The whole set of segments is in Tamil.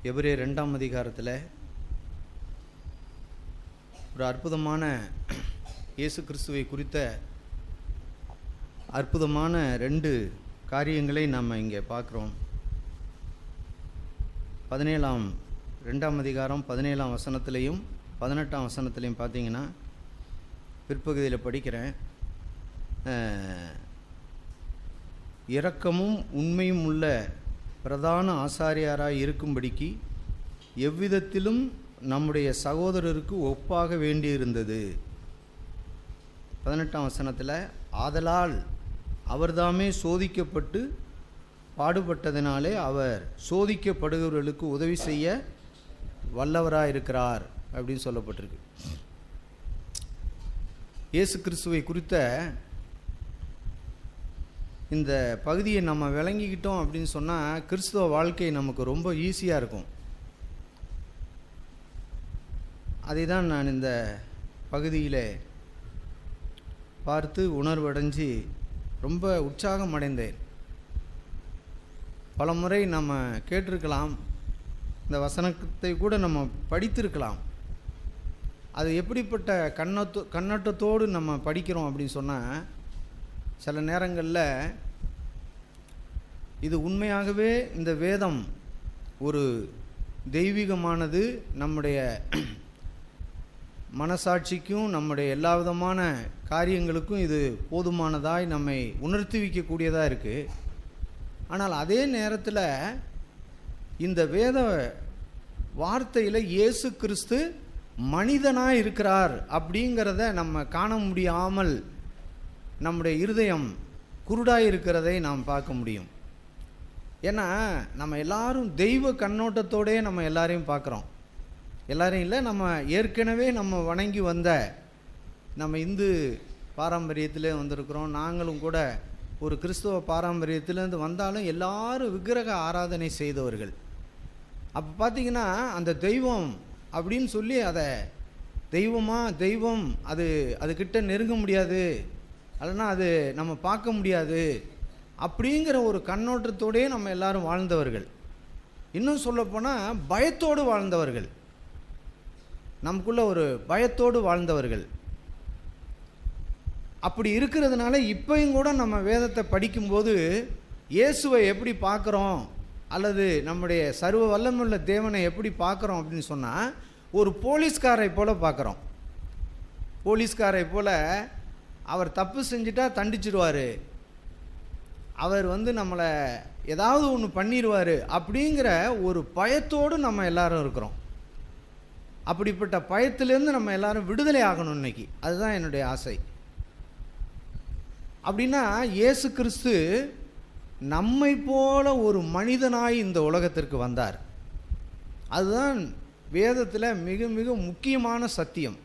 எபிரேயர் 2ஆம் அதிகாரத்தில் ஒரு அற்புதமான இயேசு கிறிஸ்துவை குறித்த அற்புதமான 2 காரியங்களை நம்ம இங்கே பார்க்குறோம். 2ஆம் அதிகாரம் 17ஆம் வசனத்திலையும் 18ஆம் வசனத்திலையும் பார்த்தீங்கன்னா, பிற்பகுதியில் படிக்கிறேன். இரக்கமும் உண்மையும் உள்ள பிரதான ஆசாரியராய் இருக்கும்படிக்கு எவ்விதத்திலும் நம்முடைய சகோதரருக்கு ஒப்பாக வேண்டியிருந்தது. 18ஆம் வசனத்தில், ஆதலால் அவர்தாமே சோதிக்கப்பட்டு பாடுபட்டதினாலே அவர் சோதிக்கப்படுகிறவர்களுக்கு உதவி செய்ய வல்லவராக இருக்கிறார் அப்படின்னு சொல்லப்பட்டிருக்கு. இயேசு கிறிஸ்துவை குறித்த இந்த பகுதியை நம்ம விளங்கிக்கிட்டோம் அப்படின்னு சொன்னால் கிறிஸ்துவ வாழ்க்கை நமக்கு ரொம்ப ஈஸியாக இருக்கும். அதை தான் நான் இந்த பகுதியில் பார்த்து உணர்வடைஞ்சு ரொம்ப உற்சாகம் அடைந்தேன். பல முறை நம்ம கேட்டிருக்கலாம், இந்த வசனத்தை கூட நம்ம படித்திருக்கலாம். அது எப்படிப்பட்ட கண்ணோட்டத்தோடு நம்ம படிக்கிறோம் அப்படின்னு சொன்னால், சில நேரங்களில் இது உண்மையாகவே இந்த வேதம் ஒரு தெய்வீகமானது, நம்முடைய மனசாட்சிக்கும் நம்முடைய எல்லா விதமான காரியங்களுக்கும் இது போதுமானதாய் நம்மை உணர்த்தி வைக்கக்கூடியதாக இருக்குது. ஆனால் அதே நேரத்தில் இந்த வேத வார்த்தையில் இயேசு கிறிஸ்து மனிதனாக இருக்கிறார் அப்படிங்கிறத நம்ம காண முடியாமல் நம்முடைய இருதயம் குருடாக இருக்கிறதை நாம் பார்க்க முடியும். ஏன்னா நம்ம எல்லாரும் தெய்வ கண்ணோட்டத்தோடே நம்ம எல்லாரையும் பார்க்குறோம். எல்லாரையும் இல்லை, நம்ம ஏற்கனவே நம்ம வணங்கி வந்த நம்ம இந்து பாரம்பரியத்திலே வந்திருக்கிறோம். நாங்களும் கூட ஒரு கிறிஸ்துவ பாரம்பரியத்திலேருந்து வந்தாலும் எல்லாரும் விக்கிரக ஆராதனை செய்தவர்கள். அப்போ பார்த்திங்கன்னா அந்த தெய்வம் அப்படின்னு சொல்லி அதை தெய்வம் அதுக்கிட்ட நெருங்க முடியாது, இல்லைன்னா அது நம்ம பார்க்க முடியாது அப்படிங்கிற ஒரு கண்ணோட்டத்தோடே நம்ம எல்லாரும் வாழ்ந்தவர்கள். இன்னும் சொல்லப்போனால் பயத்தோடு வாழ்ந்தவர்கள், நமக்குள்ள ஒரு பயத்தோடு வாழ்ந்தவர்கள். அப்படி இருக்கிறதுனால இப்போயும் கூட நம்ம வேதத்தை படிக்கும்போது இயேசுவை எப்படி பார்க்குறோம், அல்லது நம்முடைய சர்வ வல்லமையுள்ள தேவனை எப்படி பார்க்குறோம் அப்படின்னு சொன்னால், ஒரு போலீஸ்காரை போல் பார்க்குறோம். போலீஸ்காரை போல் அவர் தப்பு செஞ்சுட்டா தண்டிச்சிடுவார், அவர் நம்மளை ஏதாவது ஒன்று பண்ணிடுவார் அப்படிங்கிற ஒரு பயத்தோடு நம்ம எல்லாரும் இருக்கிறோம். அப்படிப்பட்ட பயத்திலேருந்து நம்ம எல்லாரும் விடுதலை ஆகணும் இன்னைக்கு. அதுதான் என்னுடைய ஆசை. அப்படின்னா இயேசு கிறிஸ்து நம்மை போல ஒரு மனிதனாய் இந்த உலகத்திற்கு வந்தார். அதுதான் வேதத்தில் மிக மிக முக்கியமான சத்தியம்.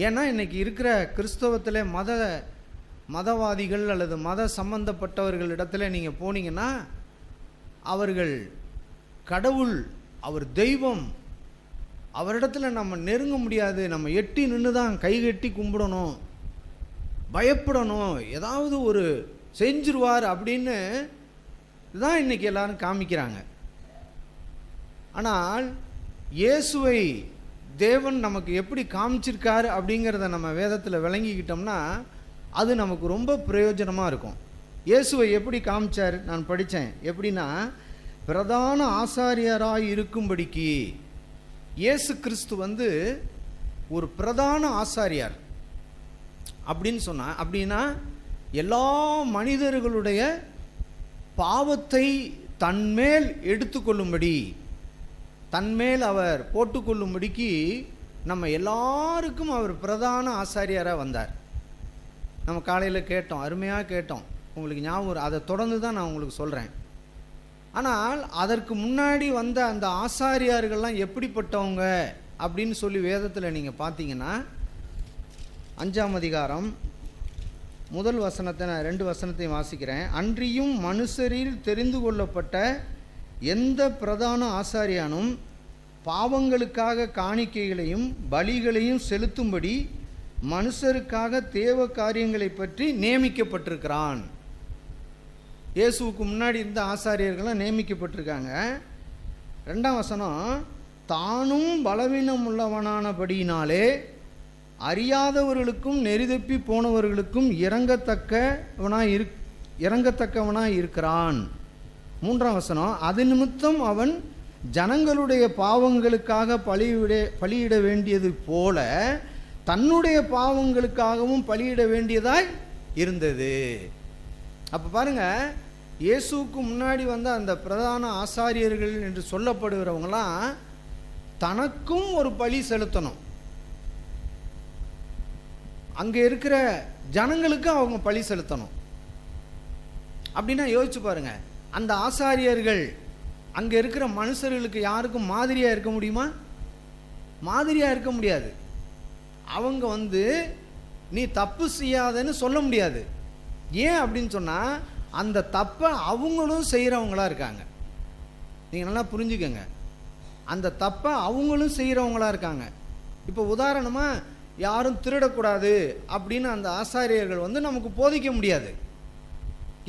ஏன்னா இன்றைக்கி இருக்கிற கிறிஸ்தவத்தில் மதவாதிகள் அல்லது மத சம்பந்தப்பட்டவர்கள் இடத்துல நீங்கள் போனீங்கன்னா, அவர்கள் கடவுள், அவர் தெய்வம், அவரிடத்துல நம்ம நெருங்க முடியாது, நம்ம எட்டி நின்று தான் கை கட்டி கும்பிடணும், பயப்படணும், ஏதாவது ஒரு செஞ்சிருவார் அப்படின்னு தான் இன்றைக்கி எல்லாரும் காமிக்கிறாங்க. ஆனால் இயேசுவை தேவன் நமக்கு எப்படி காமிச்சிருக்காரு அப்படிங்கிறத நம்ம வேதத்தில் விளங்கிக்கிட்டோம்னா அது நமக்கு ரொம்ப பிரயோஜனமாக இருக்கும். இயேசுவை எப்படி காமிச்சார் நான் படித்தேன். எப்படின்னா, பிரதான ஆசாரியராய் இருக்கும்படிக்கு இயேசு கிறிஸ்து ஒரு பிரதான ஆசாரியார் அப்படின்னு சொன்னால், அப்படின்னா எல்லா மனிதர்களுடைய பாவத்தை தன்மேல் எடுத்துக்கொள்ளும்படி, தன்மேல் அவர் போட்டுக்கொள்ளும்படிக்கு நம்ம எல்லாருக்கும் அவர் பிரதான ஆசாரியாராக வந்தார். நம்ம காலையில் கேட்டோம், அருமையாக கேட்டோம், உங்களுக்கு ஞாபகம், அதை தொடர்ந்து தான் நான் உங்களுக்கு சொல்கிறேன். ஆனால் அதற்கு முன்னாடி வந்த அந்த ஆசாரியார்கள்லாம் எப்படிப்பட்டவங்க அப்படின்னு சொல்லி வேதத்தில் நீங்கள் பார்த்தீங்கன்னா, 5ஆம் அதிகாரம் முதல் வசனத்தை நான் 2 வசனத்தையும் வாசிக்கிறேன். அன்றியும் மனுஷரில் தெரிந்து கொள்ளப்பட்ட எந்த பிரதான ஆசாரியானும் பாவங்களுக்காக காணிக்கைகளையும் பலிகளையும் செலுத்தும்படி மனுஷருக்காக தேவ காரியங்களை பற்றி நியமிக்கப்பட்டிருக்கிறான். இயேசுவுக்கு முன்னாடி இருந்த ஆசாரியர்கள்லாம் நியமிக்கப்பட்டிருக்காங்க. 2ஆம் வசனம், தானும் பலவீனம் உள்ளவனானபடியினாலே அறியாதவர்களுக்கும் நெறிதப்பி போனவர்களுக்கும் இறங்கத்தக்கவனாய் இருக்கிறான். 3ஆம் வசனம், அது நிமித்தம் அவன் ஜனங்களுடைய பாவங்களுக்காக பலியிட வேண்டியது போல தன்னுடைய பாவங்களுக்காகவும் பலியிட வேண்டியதாய் இருந்தது. அப்போ பாருங்க, இயேசுவுக்கு முன்னாடி வந்த அந்த பிரதான ஆசாரியர்கள் என்று சொல்லப்படுகிறவங்களாம் தனக்கும் ஒரு பலி செலுத்தணும், அங்கே இருக்கிற ஜனங்களுக்கு அவங்க பலி செலுத்தணும். அப்படின்னா யோசிச்சு பாருங்க, அந்த ஆசாரியர்கள் அங்கே இருக்கிற மனுஷர்களுக்கு யாருக்கும் மாதிரியாக இருக்க முடியுமா? மாதிரியாக இருக்க முடியாது. அவங்க நீ தப்பு செய்யாதன்னு சொல்ல முடியாது. ஏன் அப்படின்னு சொன்னால், அந்த தப்பை அவங்களும் செய்கிறவங்களா இருக்காங்க. நீங்கள் நல்லா புரிஞ்சுக்கங்க, அந்த தப்பை அவங்களும் செய்கிறவங்களா இருக்காங்க. இப்போ உதாரணமாக, யாரும் திருடக்கூடாது அப்படின்னு அந்த ஆசாரியர்கள் நமக்கு போதிக்க முடியாது.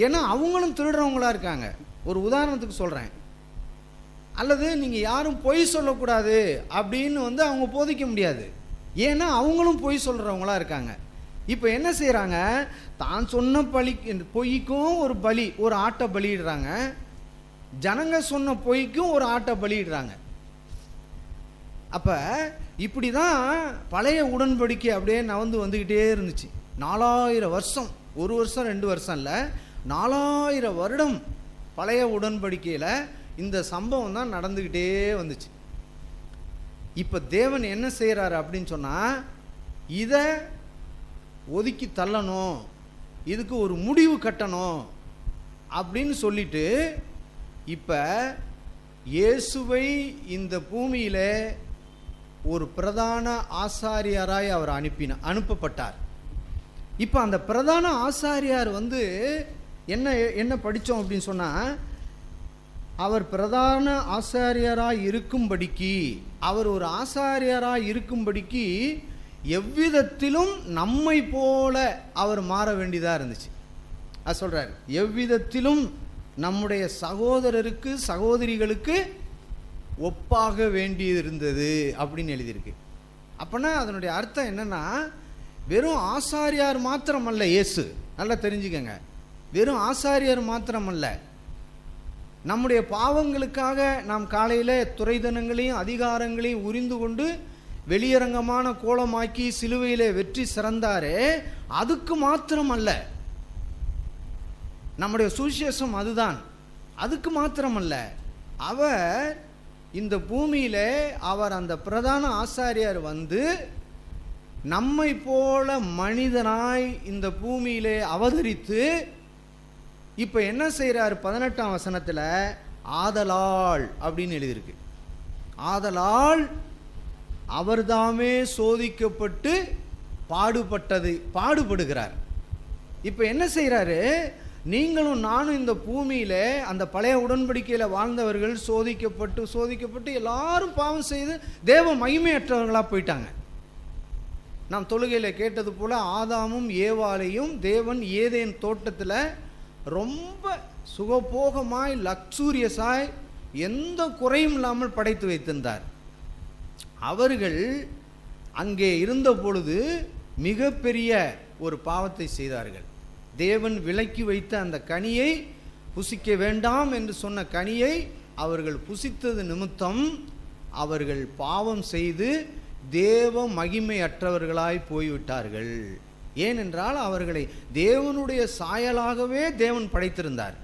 ஏன்னா அவங்களும் திருடுறவங்களா இருக்காங்க. ஒரு உதாரணத்துக்கு சொல்கிறேன். அல்லது நீங்கள் யாரும் பொய் சொல்லக்கூடாது அப்படின்னு அவங்க போதிக்க முடியாது. ஏன்னா அவங்களும் பொய் சொல்கிறவங்களா இருக்காங்க. இப்போ என்ன செய்கிறாங்க, தான் சொன்ன பொய்க்கும் ஒரு பலி, ஒரு ஆட்டை பலியிடுறாங்க. ஜனங்க சொன்ன பொய்க்கும் ஒரு ஆட்டை பலியிடுறாங்க. அப்போ இப்படி தான் பழைய உடன்படிக்கை அப்படியே வந்துக்கிட்டே இருந்துச்சு. 4000 வருஷம், 1 வருஷம் 2 வருஷம் இல்லை, 4000 வருடம் பழைய உடன்படிக்கையில் இந்த சம்பவம் தான் நடந்துக்கிட்டே வந்துச்சு. இப்போ தேவன் என்ன செய்கிறாரு அப்படின்னு சொன்னால், இதை ஒதுக்கி தள்ளணும், இதுக்கு ஒரு முடிவு கட்டணும் அப்படின்னு சொல்லிட்டு இப்போ இயேசுவை இந்த பூமியில் ஒரு பிரதான ஆசாரியராய் அவர் அனுப்பப்பட்டார். இப்போ அந்த பிரதான ஆசாரியார் என்ன படித்தோம் அப்படின்னு சொன்னால், அவர் பிரதான ஆசாரியராய் இருக்கும்படிக்கு, அவர் ஒரு ஆசாரியராய் இருக்கும்படிக்கு எவ்விதத்திலும் நம்மை போல அவர் மாற வேண்டியதாக இருந்துச்சு. அது சொல்கிறார், எவ்விதத்திலும் நம்முடைய சகோதரருக்கு சகோதரிகளுக்கு ஒப்பாக வேண்டியது இருந்தது அப்படின்னு எழுதியிருக்கு. அப்போனா அதனுடைய அர்த்தம் என்னன்னா, வெறும் ஆசாரியார் மாத்திரமல்ல இயேசு. நல்லா தெரிஞ்சுக்கங்க, வெறும் ஆசாரியார் மாத்திரமல்ல, நம்முடைய பாவங்களுக்காக நாம் காலையில் துரைதனங்களையும் அதிகாரங்களையும் உரிந்து கொண்டு வெளியரங்கமான கோலமாக்கி சிலுவையிலே வெற்றி சிறந்தாரே, அதுக்கு மாத்திரமல்ல, நம்முடைய சுவிசேஷம் அதுதான். அதுக்கு மாத்திரமல்ல, அவர் இந்த பூமியில் அவர் அந்த பிரதான ஆசாரியார் நம்மை போல மனிதனாய் இந்த பூமியிலே அவதரித்து இப்போ என்ன செய்கிறார்? 18ஆம் வசனத்தில் ஆதலால் அப்படின்னு எழுதியிருக்கு. ஆதலால் அவர்தாமே சோதிக்கப்பட்டு பாடுபடுகிறார். இப்போ என்ன செய்கிறாரு? நீங்களும் நானும் இந்த பூமியில் அந்த பழைய உடன்படிக்கையில் வாழ்ந்தவர்கள் சோதிக்கப்பட்டு எல்லாரும் பாவம் செய்து தேவ மகிமையற்றவர்களாக போயிட்டாங்க. நாம் தொழுகையில் கேட்டது போல ஆதாமும் ஏவாளையும் தேவன் ஏதேன் தோட்டத்தில் ரொம்ப சுகபோகமாய் லக்ஸூரியஸாய் எந்த குறையும் இல்லாமல் படைத்து வைத்திருந்தார். அவர்கள் அங்கே இருந்த பொழுது மிகப்பெரிய ஒரு பாவத்தை செய்தார்கள். தேவன் விலக்கி வைத்த அந்த கனியை புசிக்க வேண்டாம் என்று சொன்ன கனியை அவர்கள் புசித்தது நிமித்தம் அவர்கள் பாவம் செய்து தேவ மகிமையற்றவர்களாய் போய்விட்டார்கள். ஏனென்றால் அவர்களை தேவனுடைய சாயலாகவே தேவன் படைத்திருந்தார்.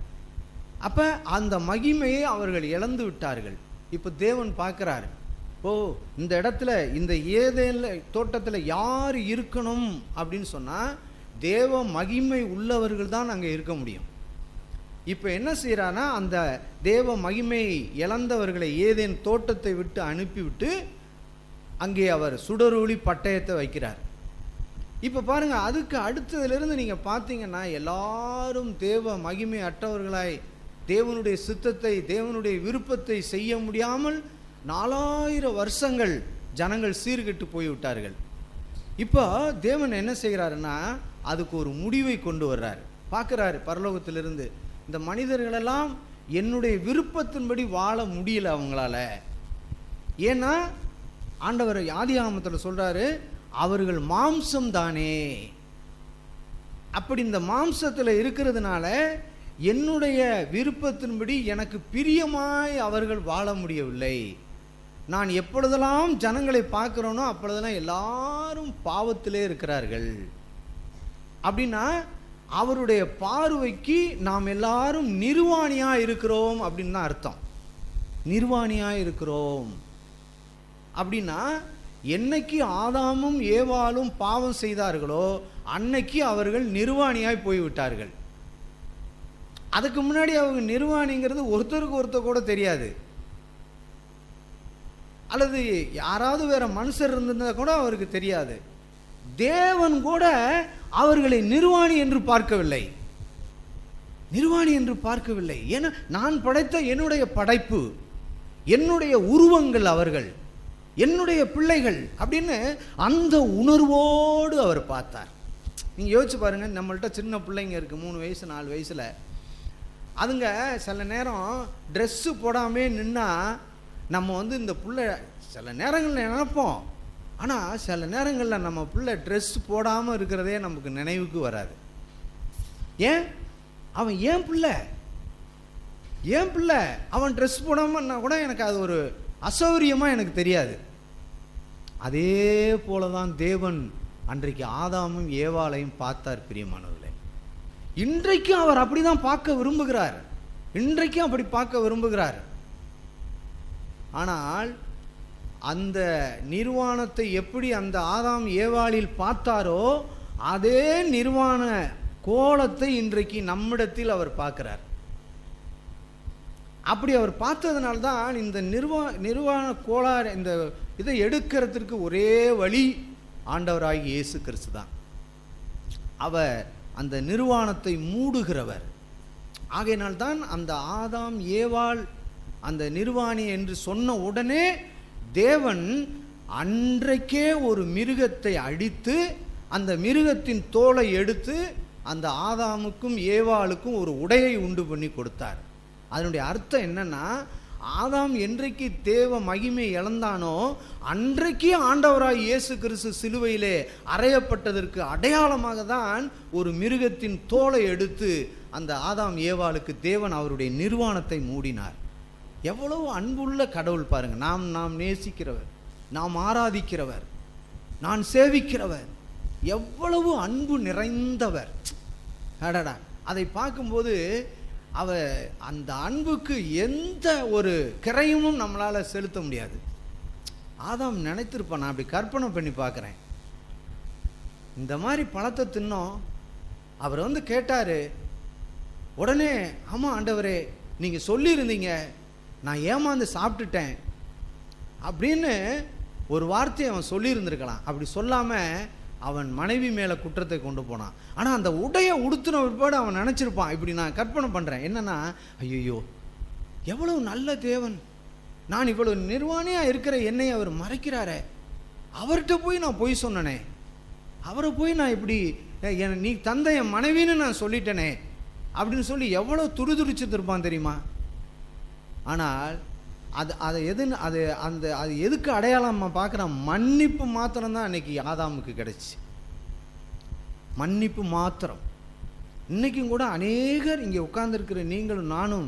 அப்போ அந்த மகிமையை அவர்கள் இழந்து விட்டார்கள். இப்போ தேவன் பார்க்குறாரு, இந்த இடத்துல இந்த ஏதேனில் தோட்டத்தில் யார் இருக்கணும் அப்படின்னு சொன்னால் தேவ மகிமை உள்ளவர்கள் தான் அங்கே இருக்க முடியும். இப்போ என்ன செய்கிறான்னா, அந்த தேவ மகிமையை இழந்தவர்களை ஏதேன் தோட்டத்தை விட்டு அனுப்பிவிட்டு அங்கே அவர் சுடரொளி பட்டயத்தை வைக்கிறார். இப்போ பாருங்கள், அதுக்கு அடுத்ததுலேருந்து நீங்கள் பார்த்தீங்கன்னா எல்லாரும் தேவ மகிமை அற்றவர்களாய் தேவனுடைய சித்தத்தை தேவனுடைய விருப்பத்தை செய்ய முடியாமல் 4000 வருஷங்கள் ஜனங்கள் சீர்கெட்டு போய்விட்டார்கள். இப்போ தேவன் என்ன செய்கிறாருன்னா அதுக்கு ஒரு முடிவை கொண்டு வர்றார். பார்க்குறாரு பரலோகத்திலிருந்து, இந்த மனிதர்களெல்லாம் என்னுடைய விருப்பத்தின்படி வாழ முடியல அவங்களால. ஏன்னா ஆண்டவர் ஆதியாகமத்தில் சொல்றாரு, அவர்கள் மாம்சம் தானே. அப்படி இந்த மாம்சத்தில் இருக்கிறதுனால என்னுடைய விருப்பத்தின்படி எனக்கு பிரியமாய் அவர்கள் வாழ முடியவில்லை. நான் எப்பொழுதெல்லாம் ஜனங்களை பார்க்கிறோனோ அப்பொழுதெல்லாம் எல்லாரும் பாவத்திலே இருக்கிறார்கள். அப்படின்னா அவருடைய பார்வைக்கு நாம் எல்லாரும் நிர்வாணியாக இருக்கிறோம் அப்படின்னு தான் அர்த்தம். நிர்வாணியாக இருக்கிறோம் அப்படின்னா என்னைக்கு ஆதாமும் ஏவாளும் பாவம் செய்தார்களோ அன்னைக்கு அவர்கள் நிர்வாணியாய் போய்விட்டார்கள். அதுக்கு முன்னாடி அவங்க நிர்வாணிங்கிறது ஒருத்தருக்கு ஒருத்தர் கூட தெரியாது. அல்லது யாராவது வேற மனுஷர் இருந்திருந்தா கூட அவருக்கு தெரியாது. தேவன் கூட அவர்களை நிர்வாணி என்று பார்க்கவில்லை. நிர்வாணி என்று பார்க்கவில்லை. ஏன்னா நான் படைத்த என்னுடைய படைப்பு, என்னுடைய உருவங்கள், அவர்கள் என்னுடைய பிள்ளைகள் அப்படின்னு அந்த உணர்வோடு அவர் பார்த்தார். நீங்கள் யோசிச்சு பாருங்க, நம்மள்ட்ட சின்ன பிள்ளைங்க இருக்குது, 3 வயசு 4 வயசில். அதுங்க சில நேரம் ட்ரெஸ்ஸு போடாமே நின்னா நம்ம இந்த பிள்ளை சில நேரங்களில் நினைப்போம். ஆனால் சில நேரங்களில் நம்ம பிள்ளை ட்ரெஸ் போடாமல் இருக்கிறதே நமக்கு நினைவுக்கு வராது. ஏன்? அவன் ஏன் பிள்ளை அவன் ட்ரெஸ் போடாமன்னா கூட எனக்கு அது ஒரு அசௌரியமாக எனக்கு தெரியாது. அதே போல தான் தேவன் அன்றைக்கு ஆதாமும் ஏவாளையும் பார்த்தார். பிரியமானவர்களே, இன்றைக்கும் அவர் அப்படி தான் பார்க்க விரும்புகிறார். இன்றைக்கும் அப்படி பார்க்க விரும்புகிறார். ஆனால் அந்த நிர்வாணத்தை எப்படி அந்த ஆதாம் ஏவாளில் பார்த்தாரோ அதே நிர்வாண கோலத்தை இன்றைக்கு நம்மிடத்தில் அவர் பார்க்கிறார். அப்படி அவர் பார்த்ததுனால தான் இந்த நிர்வாண கோளாறு, இந்த இதை எடுக்கிறதுக்கு ஒரே வழி ஆண்டவராகிய இயேசு கிறிஸ்து தான். அவர் அந்த நிர்வாணத்தை மூடுகிறவர். ஆகையினால்தான் அந்த ஆதாம் ஏவாள் அந்த நிர்வாணி என்று சொன்ன உடனே தேவன் அன்றைக்கே ஒரு மிருகத்தை அடித்து அந்த மிருகத்தின் தோலை எடுத்து அந்த ஆதாமுக்கும் ஏவாளுக்கும் ஒரு உடையை உண்டு பண்ணி கொடுத்தார். அதனுடைய அர்த்தம் என்னன்னா, ஆதாம் என்றைக்கு தேவ மகிமை இழந்தானோ அன்றைக்கே ஆண்டவராய் இயேசு கிறிஸ்து சிலுவையிலே அறையப்பட்டதற்கு அடையாளமாக தான் ஒரு மிருகத்தின் தோலை எடுத்து அந்த ஆதாம் ஏவாளுக்கு தேவன் அவருடைய நிர்வாணத்தை மூடினார். எவ்வளவு அன்புள்ள கடவுள் பாருங்க. நாம் நேசிக்கிறவர், நாம் ஆராதிக்கிறவர், நான் சேவிக்கிறவர், எவ்வளவு அன்பு நிறைந்தவர். அடடா, அதை பார்க்கும்போது அவர் அந்த அன்புக்கு எந்த ஒரு கிரையும் நம்மளால் செலுத்த முடியாது. ஆதாம் நினைத்திருப்பான், நான் அப்படி கற்பனை பண்ணி பார்க்குறேன், இந்த மாதிரி பழத்தை தின்னோம். அவர் கேட்டார் உடனே, ஆமாம் ஆண்டவரே நீங்கள் சொல்லியிருந்தீங்க, நான் ஏமாந்து சாப்பிட்டுட்டேன் அப்படின்னு ஒரு வார்த்தையை அவன் சொல்லியிருந்திருக்கலாம். அப்படி சொல்லாமல் அவன் மனைவி மேலே குற்றத்தை கொண்டு போனான். ஆனால் அந்த உடையை உடுத்தின பிற்பாடு அவன் நினச்சிருப்பான், இப்படி நான் கற்பனை பண்ணுறேன் என்னன்னா, ஐயோ எவ்வளவு நல்ல தேவன், நான் இவ்வளவு நிர்வாணியாக இருக்கிற என்னை அவர் மறைக்கிறாரே, அவர்கிட்ட போய் நான் பொய் சொன்னனே, அவரை போய் நான் இப்படி நீ தந்தை என் மனைவின்னு நான் சொல்லிட்டேனே அப்படின்னு சொல்லி எவ்வளோ துடிதுடிச்சுருப்பான் தெரியுமா. ஆனால் அது எதுக்கு அடையாளமாக பார்க்குறான்? மன்னிப்பு மாத்திரம்தான் அன்னைக்கு ஆதாமுக்கு கிடைச்சி. மன்னிப்பு மாத்திரம். இன்றைக்கும் கூட அநேகர் இங்கே உட்கார்ந்துருக்கிற நீங்களும் நானும்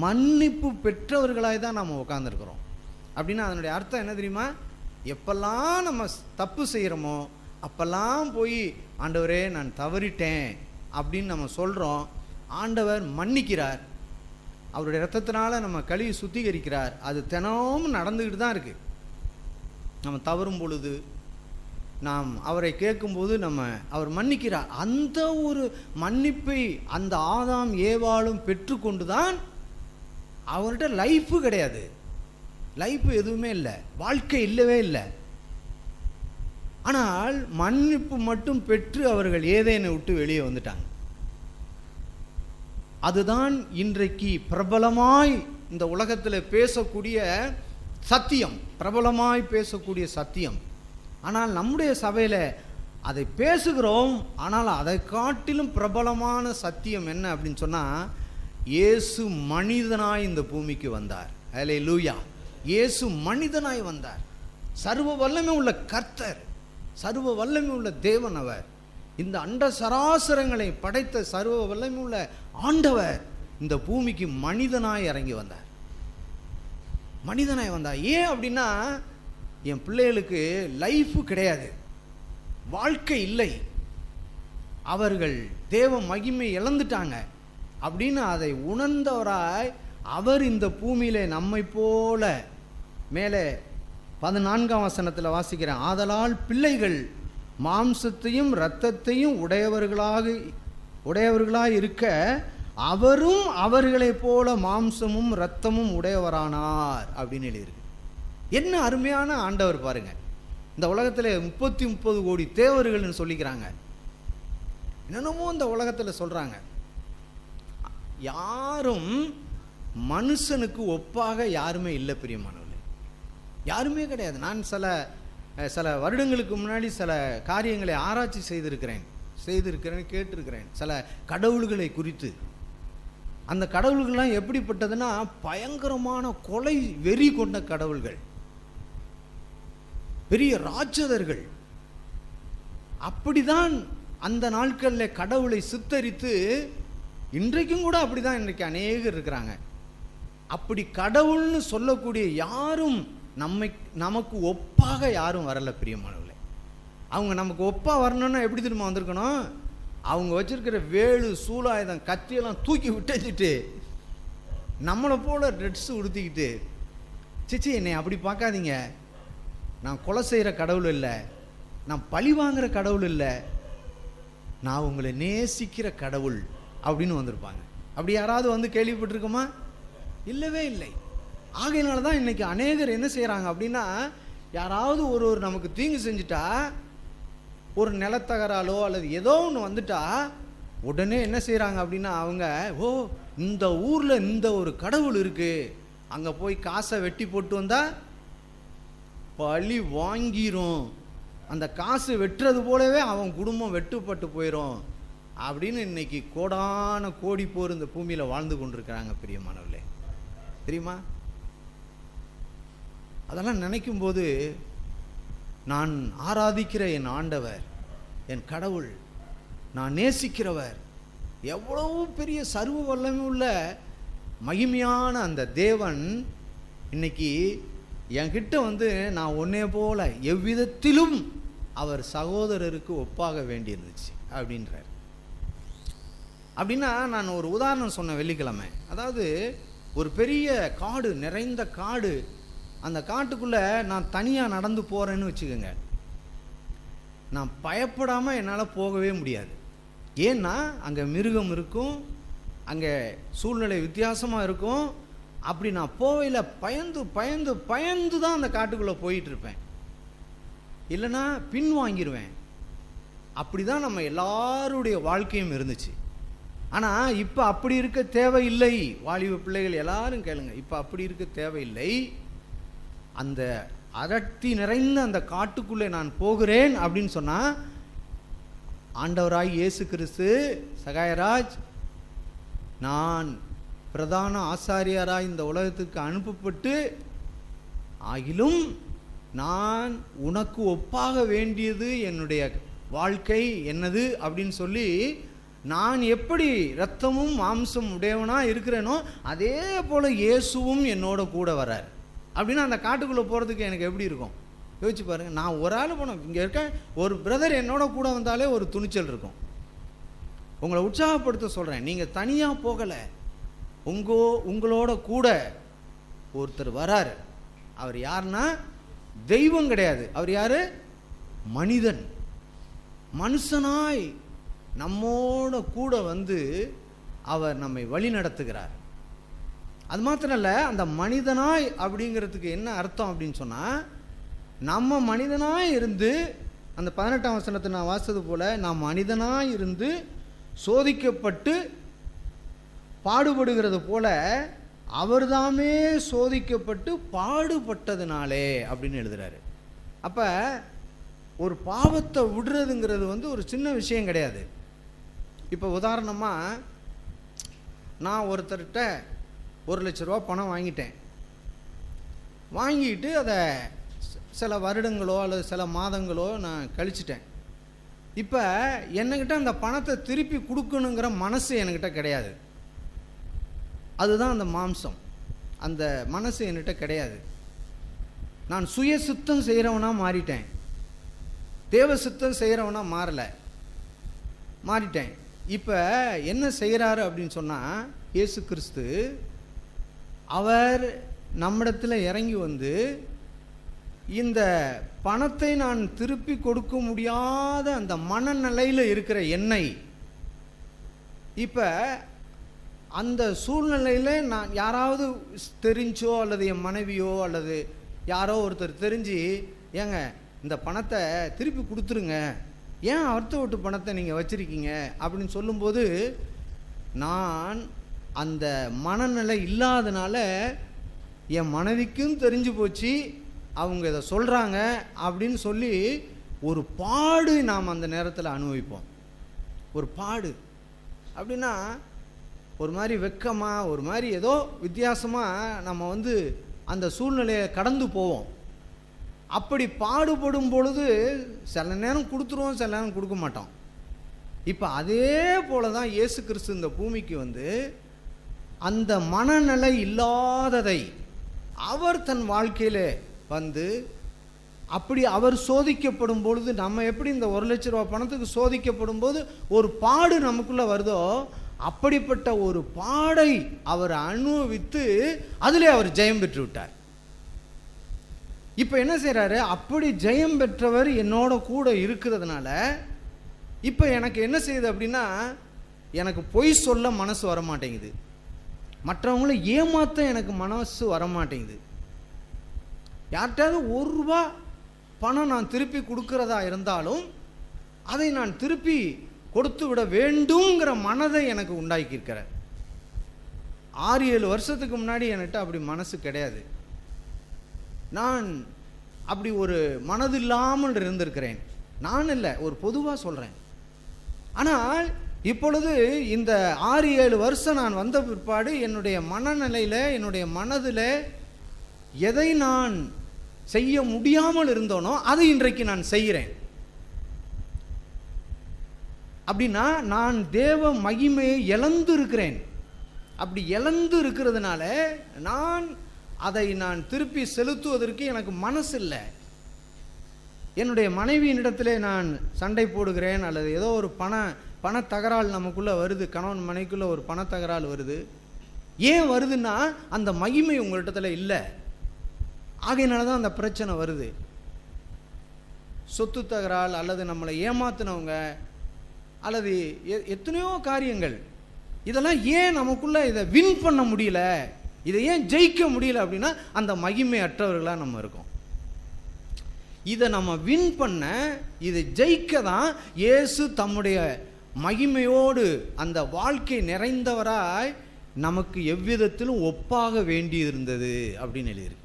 மன்னிப்பு பெற்றவர்களாய் தான் நாம் உட்கார்ந்துருக்கிறோம். அப்படின்னா அதனுடைய அர்த்தம் என்ன தெரியுமா? எப்பெல்லாம் நம்ம தப்பு செய்கிறோமோ அப்பெல்லாம் போய் ஆண்டவரே நான் தவறிட்டேன் அப்படின்னு நம்ம சொல்கிறோம். ஆண்டவர் மன்னிக்கிறார், அவருடைய இரத்தத்தினால நம்ம கழுவி சுத்திகரிக்கிறார். அது தினமும் நடந்துக்கிட்டு தான் இருக்குது. நம்ம தவறும் பொழுது நாம் அவரை கேட்கும்போது அவர் மன்னிக்கிறார். அந்த ஒரு மன்னிப்பை அந்த ஆதாம் ஏவாளும் பெற்றுக்கொண்டு தான், அவர்கிட்ட லைஃபு கிடையாது, லைஃப் எதுவுமே இல்லை, வாழ்க்கை இல்லவே இல்லை. ஆனால் மன்னிப்பு மட்டும் பெற்று அவர்கள் ஏதேனை விட்டு வெளியே வந்துட்டாங்க. அதுதான் இன்றைக்கு பிரபலமாய் இந்த உலகத்தில் பேசக்கூடிய சத்தியம், பிரபலமாய் பேசக்கூடிய சத்தியம். ஆனால் நம்முடைய சபையில் அதை பேசுகிறோம். ஆனால் அதை காட்டிலும் பிரபலமான சத்தியம் என்ன அப்படின்னு சொன்னால், இயேசு மனிதனாய் இந்த பூமிக்கு வந்தார். ஹல்லேலூயா. இயேசு மனிதனாய் வந்தார். சர்வ வல்லமை உள்ள கர்த்தர், சர்வ வல்லமை உள்ள தேவன் அவர். இந்த அண்ட சராசரங்களை படைத்த சர்வ வல்லமை உள்ள ஆண்டவர் இந்த பூமிக்கு மனிதனாய் இறங்கி வந்தார். மனிதனாய் வந்தார். ஏன் அப்படின்னா, என் பிள்ளைகளுக்கு லைஃப் கிடையாது, வாழ்க்கை இல்லை, அவர்கள் தேவ மகிமை இழந்துட்டாங்க அப்படின்னு அதை உணர்ந்தவராய் அவர் இந்த பூமியிலே நம்மை போல, மேலே 14ஆம் வசனத்தில் வாசிக்கிறேன், ஆதலால் பிள்ளைகள் மாம்சத்தையும் இரத்தத்தையும் உடையவர்களாய் இருக்க அவரும் அவர்களைப் போல மாம்சமும் இரத்தமும் உடையவரானார் அப்படின்னு எழுதியிருக்கு. என்ன அருமையான ஆண்டவர் பாருங்க. இந்த உலகத்தில் 30 கோடி தேவர்கள்னு சொல்லிக்கிறாங்க, என்னென்னமோ இந்த உலகத்தில் சொல்றாங்க. யாரும் மனுஷனுக்கு ஒப்பாக யாருமே இல்லை பிரியமானவர்களே, யாருமே கிடையாது. நான் சில வருடங்களுக்கு முன்னாடி சில காரியங்களை ஆராய்ச்சி செய்திருக்கிறேன், கேட்டிருக்கிறேன். சில கடவுள்களை குறித்து. அந்த கடவுள்கள்லாம் எப்படிப்பட்டதுன்னா, பயங்கரமான கொலை வெறி கொண்ட கடவுள்கள், பெரிய ராட்சதர்கள். அப்படிதான் அந்த நாட்களில் கடவுளை சித்தரித்து, இன்றைக்கும் கூட அப்படிதான் இன்றைக்கு அநேகர் இருக்கிறாங்க. அப்படி கடவுள்னு சொல்லக்கூடிய யாரும் நமக்கு ஒப்பாக யாரும் வரல பிரியமானவர்களே. அவங்க நமக்கு ஒப்பா வரணும்னா எப்படி திரும்ப வந்திருக்கணும்? அவங்க வச்சிருக்கிற வேலு, சூலாயுதம், கத்தியெல்லாம் தூக்கி விட்டுட்டு நம்மளை போல ட்ரெஸ் உடுத்திக்கிட்டு, சிச்சி என்னை அப்படி பார்க்காதீங்க, நான் கொலை செய்கிற கடவுள் இல்லை, நான் பழி வாங்குகிற கடவுள் இல்லை, நான் உங்களை நேசிக்கிற கடவுள் அப்படின்னு வந்திருப்பாங்க. அப்படி யாராவது வந்து கேள்விப்பட்டிருக்கோமா? இல்லவே இல்லை. ஆகையினால தான் இன்னைக்கு அநேகர் என்ன செய்கிறாங்க அப்படின்னா, யாராவது ஒரு நமக்கு தீங்கு செஞ்சுட்டா, ஒரு நிலத்தகராலோ அல்லது ஏதோ ஒன்று வந்துட்டா உடனே என்ன செய்கிறாங்க அப்படின்னா, அவங்க இந்த ஊரில் இந்த ஒரு கடவுள் இருக்கு, அங்கே போய் காசை வெட்டி போட்டு வந்தால் பழி வாங்கிரும், அந்த காசு வெட்டுறது போலவே அவன் குடும்பம் வெட்டுப்பட்டு போயிடும் அப்படின்னு இன்னைக்கு கோடான கோடி போர் இந்த பூமியில் வாழ்ந்து கொண்டிருக்கிறாங்க பிரியமானவர்களே. தெரியுமா? அதெல்லாம் நினைக்கும் போது, நான் ஆராதிக்கிற என் ஆண்டவர், என் கடவுள், நான் நேசிக்கிறவர், எவ்வளவு பெரிய சர்வ வல்லமை உள்ள மகிமையான அந்த தேவன் இன்னைக்கு என்கிட்ட வந்து, நான் ஒன்னே போல எவ்விதத்திலும் அவர் சகோதரருக்கு ஒப்பாக வேண்டியிருந்துச்சு அப்படின்றார். அப்படின்னா நான் ஒரு உதாரணம் சொன்ன வெள்ளிக்கிழமை, அதாவது ஒரு பெரிய காடு, நிறைந்த காடு, அந்த காட்டுக்குள்ளே நான் தனியாக நடந்து போகிறேன்னு வச்சுக்கோங்க, நான் பயப்படாமல் என்னால் போகவே முடியாது. ஏன்னா அங்கே மிருகம் இருக்கும், அங்கே சூழ்நிலை வித்தியாசமாக இருக்கும். அப்படி நான் போவையில் பயந்து பயந்து பயந்து தான் அந்த காட்டுக்குள்ளே போயிட்டுருப்பேன், இல்லைன்னா பின் வாங்கிடுவேன். அப்படி தான் நம்ம எல்லாருடைய வாழ்க்கையும் இருந்துச்சு. ஆனால் இப்போ அப்படி இருக்க தேவையில்லை. வாலிப பிள்ளைகள் எல்லாரும் கேளுங்க, இப்போ அப்படி இருக்க தேவையில்லை. அந்த அடர்த்தி நிறைந்த அந்த காட்டுக்குள்ளே நான் போகிறேன் அப்படின்னு சொன்னால், ஆண்டவராய் இயேசு கிறிஸ்து, சகாயராஜ், நான் பிரதான ஆசாரியராய் இந்த உலகத்துக்கு அனுப்பப்பட்டு, ஆகிலும் நான் உனக்கு ஒப்பாக வேண்டியது என்னுடைய வாழ்க்கை என்னது அப்படின்னு சொல்லி, நான் எப்படி இரத்தமும் மாம்சம் உடையவனாக இருக்கிறேனோ அதே போல் இயேசுவும் என்னோட கூட வரார். அப்படின்னா அந்த காட்டுக்குள்ளே போகிறதுக்கு எனக்கு எப்படி இருக்கும் யோசிச்சு பாருங்கள். நான் ஒரு ஆள் போனோம், இங்கே இருக்க ஒரு பிரதர் என்னோட கூட வந்தாலே ஒரு துணிச்சல் இருக்கும். உங்களை உற்சாகப்படுத்த சொல்கிறேன், நீங்கள் தனியாக போகலை, உங்களோட கூட ஒருத்தர் வரார். அவர் யாருன்னா தெய்வம் கிடையாது, அவர் யாரு? மனிதன். மனுஷனாய் நம்மோட கூட வந்து அவர் நம்மை வழி நடத்துகிறார். அது மாத்திரம் இல்லை, அந்த மனிதனாய் அப்படிங்கிறதுக்கு என்ன அர்த்தம் அப்படின்னு சொன்னால், நம்ம மனிதனாய் இருந்து, அந்த 18ஆம் வசனத்தை நான் வாசித்தது போல், நாம் மனிதனாய் இருந்து சோதிக்கப்பட்டு பாடுபடுகிறது போல அவர்தாமே சோதிக்கப்பட்டு பாடுபட்டதுனாலே அப்படின்னு எழுதுறாரு. அப்போ ஒரு பாவத்தை விடுறதுங்கிறது வந்து ஒரு சின்ன விஷயம் கிடையாது. இப்போ உதாரணமாக நான் ஒருத்தர்கிட்ட 1,00,000 ரூபா பணம் வாங்கிட்டேன். வாங்கிட்டு அதை சில வருடங்களோ அல்லது சில மாதங்களோ நான் கழிச்சிட்டேன். இப்போ என்கிட்ட அந்த பணத்தை திருப்பி கொடுக்கணுங்கிற மனசு என்கிட்ட கிடையாது. அதுதான் அந்த மாம்சம். அந்த மனசு என்கிட்ட கிடையாது. நான் சுய சித்தம் செய்கிறவனாக மாறிட்டேன். தேவ சித்தம் செய்கிறவனாக மாறிட்டேன். இப்போ என்ன செய்கிறாரு அப்படின்னு சொன்னால், இயேசு கிறிஸ்து அவர் நம்மிடத்தில் இறங்கி வந்து இந்த பணத்தை நான் திருப்பி கொடுக்க முடியாத அந்த மனநிலையில் இருக்கிற என்னை, இப்போ அந்த சூழ்நிலையில் நான் யாராவது தெரிஞ்சோ அல்லது என் மனைவியோ அல்லது யாரோ ஒருத்தர் தெரிஞ்சு, ஏங்க இந்த பணத்தை திருப்பி கொடுத்துருங்க, ஏன் அர்த்த விட்டு பணத்தை நீங்கள் வச்சுருக்கீங்க அப்படின்னு சொல்லும்போது, நான் அந்த மனநிலை இல்லாதனால என் மனைவிக்கும் தெரிஞ்சு போச்சு அவங்க இதை சொல்கிறாங்க அப்படின்னு சொல்லி ஒரு பாடு நாம் அந்த நேரத்தில் அனுபவிப்போம். ஒரு பாடு அப்படின்னா ஒரு மாதிரி வெக்கமாக, ஒரு மாதிரி ஏதோ வித்தியாசமாக நம்ம வந்து அந்த சூழ்நிலையை கடந்து போவோம். அப்படி பாடுபடும் பொழுது சில நேரம் கொடுத்துருவோம், சில நேரம் கொடுக்க மாட்டோம். இப்போ அதே போல தான் இயேசு கிறிஸ்து இந்த பூமிக்கு வந்து அந்த மனநிலை இல்லாததை அவர் தன் வாழ்க்கையில் வந்து அப்படி அவர் சோதிக்கப்படும் பொழுது, நம்ம எப்படி இந்த 1,00,000 ரூபா பணத்துக்கு சோதிக்கப்படும் போது ஒரு பாடு நமக்குள்ளே வருதோ, அப்படிப்பட்ட ஒரு பாடை அவர் அனுபவித்து அதிலே அவர் ஜெயம் பெற்று விட்டார். இப்போ என்ன செய்கிறாரு, அப்படி ஜெயம் பெற்றவர் என்னோட கூட இருக்கிறதுனால இப்போ எனக்கு என்ன செய்யுது அப்படின்னா, எனக்கு பொய் சொல்ல மனசு வரமாட்டேங்குது, மற்றவங்கள ஏமாற்ற எனக்கு மனசு வரமாட்டேங்குது. யார்கிட்டாவது 1 ரூபா பணம் நான் திருப்பி கொடுக்கறதா இருந்தாலும் அதை நான் திருப்பி கொடுத்து விட வேண்டுங்கிற மனதை எனக்கு உண்டாக்கியிருக்கிறார். 6-7 வருஷத்துக்கு முன்னாடி என்கிட்ட அப்படி மனசு கிடையாது. நான் அப்படி ஒரு மனது இல்லாமல் இருந்திருக்கிறேன். நான் இல்லை, ஒரு பொதுவாக சொல்கிறேன். ஆனால் இப்பொழுது இந்த 6-7 வருஷம் நான் வந்த பிற்பாடு என்னுடைய மனநிலையில், என்னுடைய மனதில் எதை நான் செய்ய முடியாமல் இருந்தோனோ அதை இன்றைக்கு நான் செய்கிறேன். அப்படின்னா நான் தேவ மகிமையை இழந்து இருக்கிறேன். அப்படி இழந்து இருக்கிறதுனால அதை நான் திருப்பி செலுத்துவதற்கு எனக்கு மனசு இல்லை. என்னுடைய மனைவியினிடத்திலே நான் சண்டை போடுகிறேன், அல்லது ஏதோ ஒரு பண தகராறு நமக்குள்ளே வருது, கணவன் மனைவிக்குள்ளே ஒரு பண தகராறு வருது. ஏன் வருதுன்னா அந்த மகிமை உங்களிடத்துல இல்லை. ஆகையினால தான் அந்த பிரச்சனை வருது. சொத்து தகராறு அல்லது நம்மளை ஏமாத்தினவங்க அல்லது எத்தனையோ காரியங்கள், இதெல்லாம் ஏன் நமக்குள்ளே இதை வின் பண்ண முடியல, இதை ஏன் ஜெயிக்க முடியல அப்படின்னா அந்த மகிமை அற்றவர்களாக நம்ம இருக்கோம். இதை நம்ம வின் பண்ண, இதை ஜெயிக்க தான் இயேசு தம்முடைய மகிமையோடு அந்த வாழ்க்கை நிறைந்தவராய் நமக்கு எவ்விதத்திலும் ஒப்பாக வேண்டியிருந்தது அப்படின்னு எழுதியிருக்கு.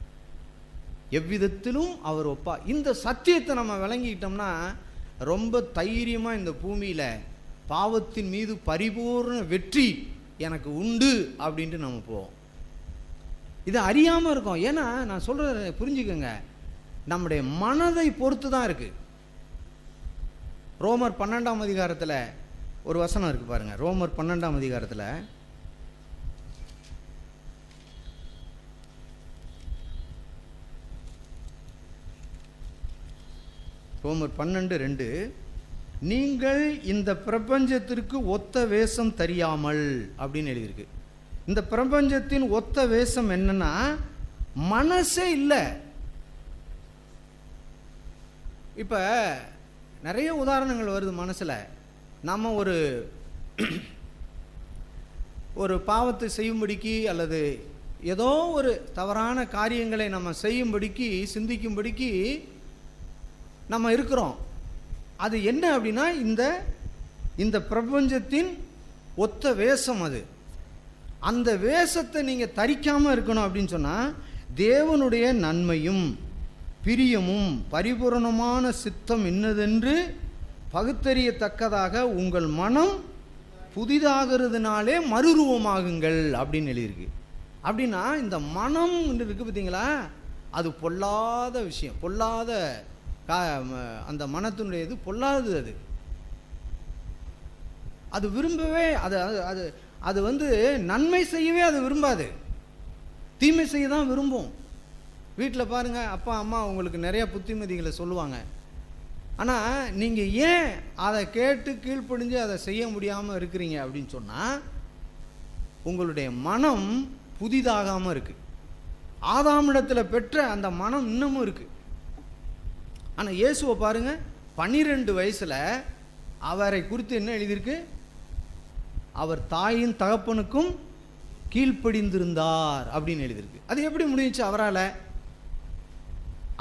எவ்விதத்திலும் அவர் இந்த சத்தியத்தை நம்ம விளங்கிக்கிட்டோம்னா ரொம்ப தைரியமாக இந்த பூமியில் பாவத்தின் மீது பரிபூர்ண வெற்றி எனக்கு உண்டு அப்படின்ட்டு நம்ம போவோம். இது அறியாமல் இருக்கோம். ஏன்னா நான் சொல்கிறத புரிஞ்சுக்கோங்க, நம்முடைய மனதை பொறுத்து தான் இருக்குது. ரோமர் 12ஆம் அதிகாரத்தில் ஒரு வசனம் இருக்குது பாருங்கள். ரோமர் 12ஆம் அதிகாரத்தில் ரோமர் 12:2, நீங்கள் இந்த பிரபஞ்சத்திற்கு ஒத்த வேஷம் தெரியாமல் அப்படின்னு எழுதியிருக்கு. இந்த பிரபஞ்சத்தின் ஒத்த வேஷம் என்னன்னா மனசே இல்லை. இப்போ நிறைய உதாரணங்கள் வருது மனசில். நம்ம ஒரு பாவத்தை செய்யும்படிக்கு அல்லது ஏதோ ஒரு தவறான காரியங்களை நம்ம செய்யும்படிக்கு, சிந்திக்கும்படிக்கு நம்ம இருக்கிறோம். அது என்ன அப்படின்னா இந்த பிரபஞ்சத்தின் ஒத்த வேஷம். அது அந்த வேஷத்தை நீங்கள் தரிக்காமல் இருக்கணும் அப்படின்னு சொன்னால், தேவனுடைய நன்மையும் பிரியமும் பரிபூரணமான சித்தம் இன்னதென்று பகுத்தறியத்தக்கதாக உங்கள் மனம் புதிதாகிறதுனாலே மறுரூபமாகுங்கள் அப்படின்னு எழுதியிருக்கு. அப்படின்னா இந்த மனம் இருக்கு பார்த்தீங்களா, அது பொல்லாத விஷயம், பொல்லாத அந்த மனத்தினுடைய இது பொல்லாதது. அது விரும்பவே அது அது அது வந்து நன்மை செய்யவே அது விரும்பாது, தீமை செய்ய தான் விரும்பும். வீட்டில் பாருங்கள், அப்பா அம்மா உங்களுக்கு நிறைய புத்திமதிகளை சொல்லுவாங்க. ஆனால் நீங்கள் ஏன் அதை கேட்டு கீழ்ப்படிஞ்சு அதை செய்ய முடியாமல் இருக்கிறீங்க அப்படின்னு சொன்னால், உங்களுடைய மனம் புதிதாகாமல் இருக்குது. ஆதாமிடத்தில் பெற்ற அந்த மனம் இன்னமும் இருக்குது. ஆனால் இயேசுவை பாருங்கள், 12 வயசில் அவரை குறித்து என்ன எழுதியிருக்கு? அவர் தாயின் தகப்பனுக்கும் கீழ்ப்படிந்திருந்தார் அப்படின்னு எழுதியிருக்கு. அது எப்படி முடிஞ்சிச்சு அவரால்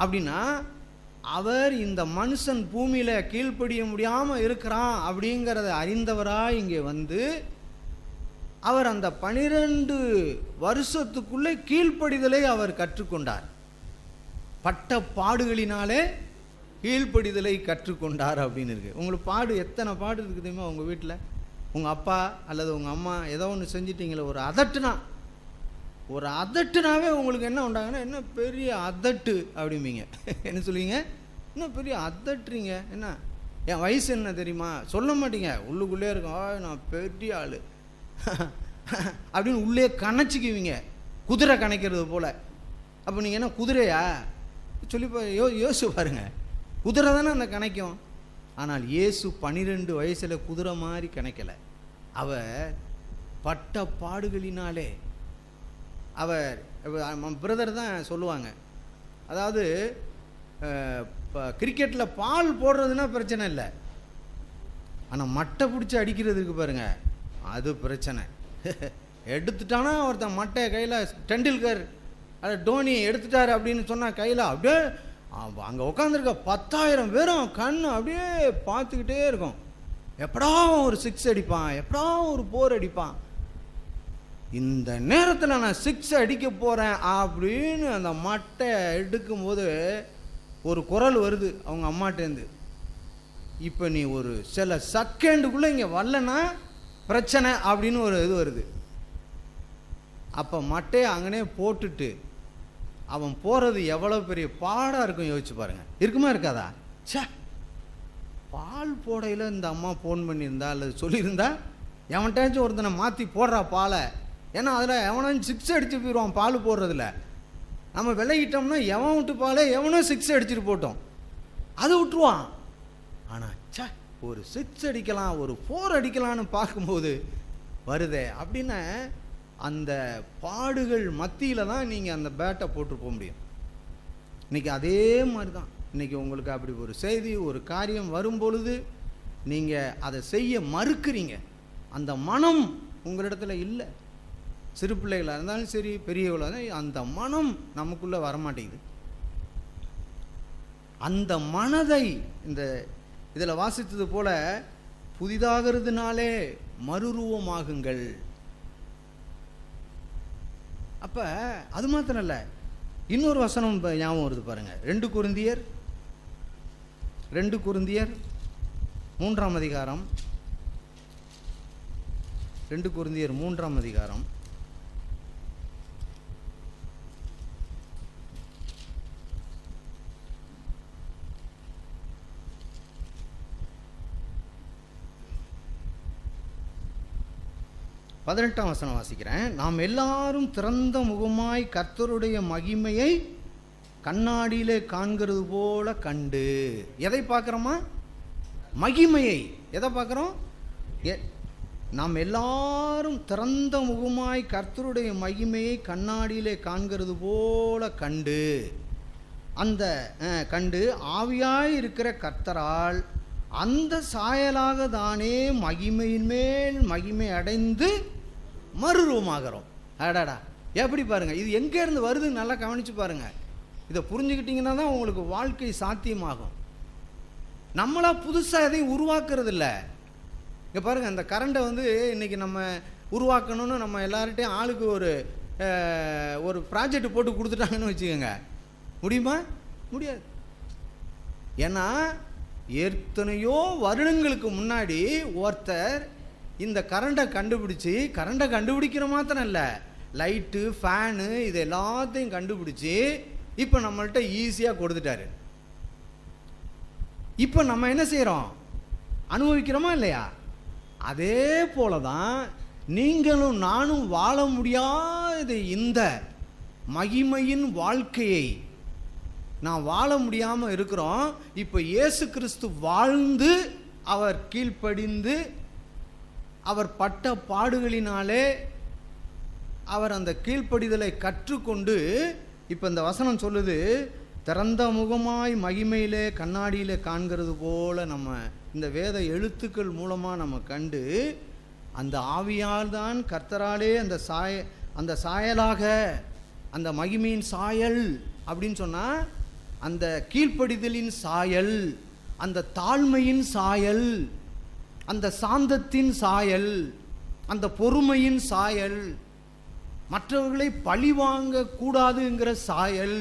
அப்படின்னா, அவர் இந்த மனுஷன் பூமியில் கீழ்ப்படிய முடியாமல் இருக்கிறான் அப்படிங்கிறத அறிந்தவராக இங்கே வந்து அவர் அந்த 12 வருஷத்துக்குள்ளே கீழ்ப்படிதலை அவர் கற்றுக்கொண்டார். பட்ட பாடுகளினாலே கீழ்ப்படிதலை கற்றுக்கொண்டார் அப்படின்னு இருக்கு. உங்களுக்கு பாடு எத்தனை பாடு இருக்குது தெரியுமா? உங்கள் வீட்டில் உங்கள் அப்பா அல்லது உங்கள் அம்மா ஏதோ ஒன்று செஞ்சிட்டிங்களே, ஒரு அதட்டுனாவே உங்களுக்கு என்ன உண்டாங்கன்னா, என்ன பெரிய அதட்டு அப்படிம்பீங்க. என்ன சொல்லுவீங்க? என்ன பெரிய அதட்டுறீங்க, என்ன என் வயசு என்ன தெரியுமா? சொல்ல மாட்டீங்க, உள்ளுக்குள்ளே இருக்கும், நான் பெரிய ஆள் அப்படின்னு உள்ளே கணச்சிக்குவீங்க, குதிரை கணக்கிறது போல். அப்போ நீங்கள் என்ன குதிரையா சொல்லி யோசிச்சு பாருங்க, குதிரை தானே அந்த கணக்கும். ஆனால் இயேசு 12 வயசில் குதிரை மாதிரி கணக்கலை. அவர் பட்ட பாடுகளினாலே, அவர் பிரதர் தான் சொல்லுவாங்க, அதாவது கிரிக்கெட்டில் பால் போடுறதுன்னா பிரச்சனை இல்லை, ஆனால் மட்டை பிடிச்சி அடிக்கிறதுக்கு பாருங்க, அது பிரச்சனை. எடுத்துட்டானா ஒருத்தன் மட்டையை கையில், டெண்டுல்கர் டோனி எடுத்துட்டார் அப்படின்னு சொன்னால் கையில் அப்படியே அங்கே உட்காந்துருக்க 10,000 பேரும் கண் அப்படியே பார்த்துக்கிட்டே இருக்கும். எப்படா ஒரு 6 அடிப்பான், எப்படா ஒரு 4 அடிப்பான், இந்த நேரத்தில் நான் 6 அடிக்க போகிறேன் அப்படின்னு அந்த மட்டை எடுக்கும்போது ஒரு குரல் வருது அவங்க அம்மாட்டேருந்து, இப்போ நீ ஒரு சில செகண்டுக்குள்ளே இங்கே வரலன்னா பிரச்சனை அப்படின்னு ஒரு இது வருது. அப்போ மட்டையை அங்கனே போட்டுட்டு அவன் போகிறது எவ்வளோ பெரிய பாடாக இருக்கும் யோசிச்சு பாருங்கள். இருக்குமா இருக்காதா? சே, பால் போடையில் இந்த அம்மா ஃபோன் பண்ணியிருந்தா அல்லது சொல்லியிருந்தா எவன்ட்டாச்சும் ஒருத்தனை மாற்றி போடுறா பாலை. ஏன்னா அதில் எவனாச்சும் 6 அடித்து போயிடுவான் பால் போடுறதில்ல. நம்ம விளையிட்டோம்னா எவன் விட்டு பாலே எவனோ 6 அடிச்சுட்டு போட்டோம், அது விட்டுருவான். ஆனால் சே, ஒரு 6 அடிக்கலாம், ஒரு 4 அடிக்கலான்னு பார்க்கும்போது வருதே அப்படின்னு அந்த பாடுகள் மத்தியில் தான் நீங்கள் அந்த பேட்டை போட்டு போக முடியும். இன்றைக்கி அதே மாதிரி தான். இன்றைக்கி உங்களுக்கு அப்படி ஒரு செய்தி, ஒரு காரியம் வரும்பொழுது நீங்கள் அதை செய்ய மறுக்கிறீங்க. அந்த மனம் உங்களிடத்துல இல்லை. சிறு பிள்ளைகளாக இருந்தாலும் சரி, பெரியவர்களாக இருந்தாலும் அந்த மனம் நமக்குள்ளே வரமாட்டேங்குது. அந்த மனதை இந்த இதில் வாசித்தது போல புதிதாகிறதுனாலே மறுரூபமாகுங்கள். அப்போ அது மாத்திரம் இல்லை, இன்னொரு வசனம் ஞாபகம் வருது பாருங்க. 2 கொரிந்தியர் 3ஆம் அதிகாரம், 2 கொரிந்தியர் 3ஆம் அதிகாரம் 18ஆம் வசனம் வாசிக்கிறேன். நாம் எல்லாரும் திறந்த முகமாய் கர்த்தருடைய மகிமையை கண்ணாடியிலே காண்கிறது போல கண்டு. எதை பார்க்குறோமா? மகிமையை. எதை பார்க்குறோம்? நாம் எல்லாரும் திறந்த முகமாய் கர்த்தருடைய மகிமையை கண்ணாடியிலே காண்கிறது போல கண்டு, அந்த கண்டு ஆவியாய் இருக்கிற கர்த்தரால் அந்த சாயலாக தானே மகிமையின் மேல் மகிமை அடைந்து மறுரூபமாகிறோம். அடாடா, எப்படி பாருங்கள், இது எங்கேருந்து வருதுன்னு நல்லா கவனித்து பாருங்கள். இதை புரிஞ்சுக்கிட்டிங்கன்னா தான் உங்களுக்கு வாழ்க்கை சாத்தியமாகும். நம்மளா புதுசாக எதையும் உருவாக்குறது இல்லை. இங்கே பாருங்கள், அந்த கரண்டை வந்து இன்றைக்கி நம்ம உருவாக்கணும்னு நம்ம எல்லார்கிட்டையும் ஆளுக்கு ஒரு ப்ராஜெக்ட் போட்டு கொடுத்துட்டாங்கன்னு வச்சுக்கோங்க, முடியுமா? முடியாது. ஏன்னா எத்தனையோ வருடங்களுக்கு முன்னாடி ஒருத்தர் இந்த கரண்டை கண்டுபிடிக்கிற மாத்திரம் இல்லை, லைட்டு ஃபேனு இது எல்லாத்தையும் கண்டுபிடிச்சி இப்போ நம்மள்கிட்ட ஈஸியாக கொடுத்துட்டாரு. இப்போ நம்ம என்ன செய்கிறோம்? அனுபவிக்கிறோமா இல்லையா? அதே போல தான் நீங்களும் நானும் வாழ முடியாத இந்த மகிமையின் வாழ்க்கையை நான் வாழ முடியாமல் இருக்கிறோம். இப்போ இயேசு கிறிஸ்து வாழ்ந்து அவர் கீழ்ப்படிந்து அவர் பட்ட பாடுகளினாலே அவர் அந்த கீழ்ப்படிதலை கற்றுக்கொண்டு, இப்போ இந்த வசனம் சொல்லுது, திறந்த முகமாய் மகிமையிலே கண்ணாடியிலே காண்கிறது போல நம்ம இந்த வேத எழுத்துக்கள் மூலமாக நம்ம கண்டு அந்த ஆவியால் தான் கர்த்தராலே அந்த சாயலாக அந்த மகிமையின் சாயல் அப்படின்னு சொன்னால் அந்த கீழ்ப்படிதலின் சாயல், அந்த தாழ்மையின் சாயல், அந்த சாந்தத்தின் சாயல், அந்த பொறுமையின் சாயல், மற்றவர்களை பழிவாங்க கூடாதுங்கிற சாயல்,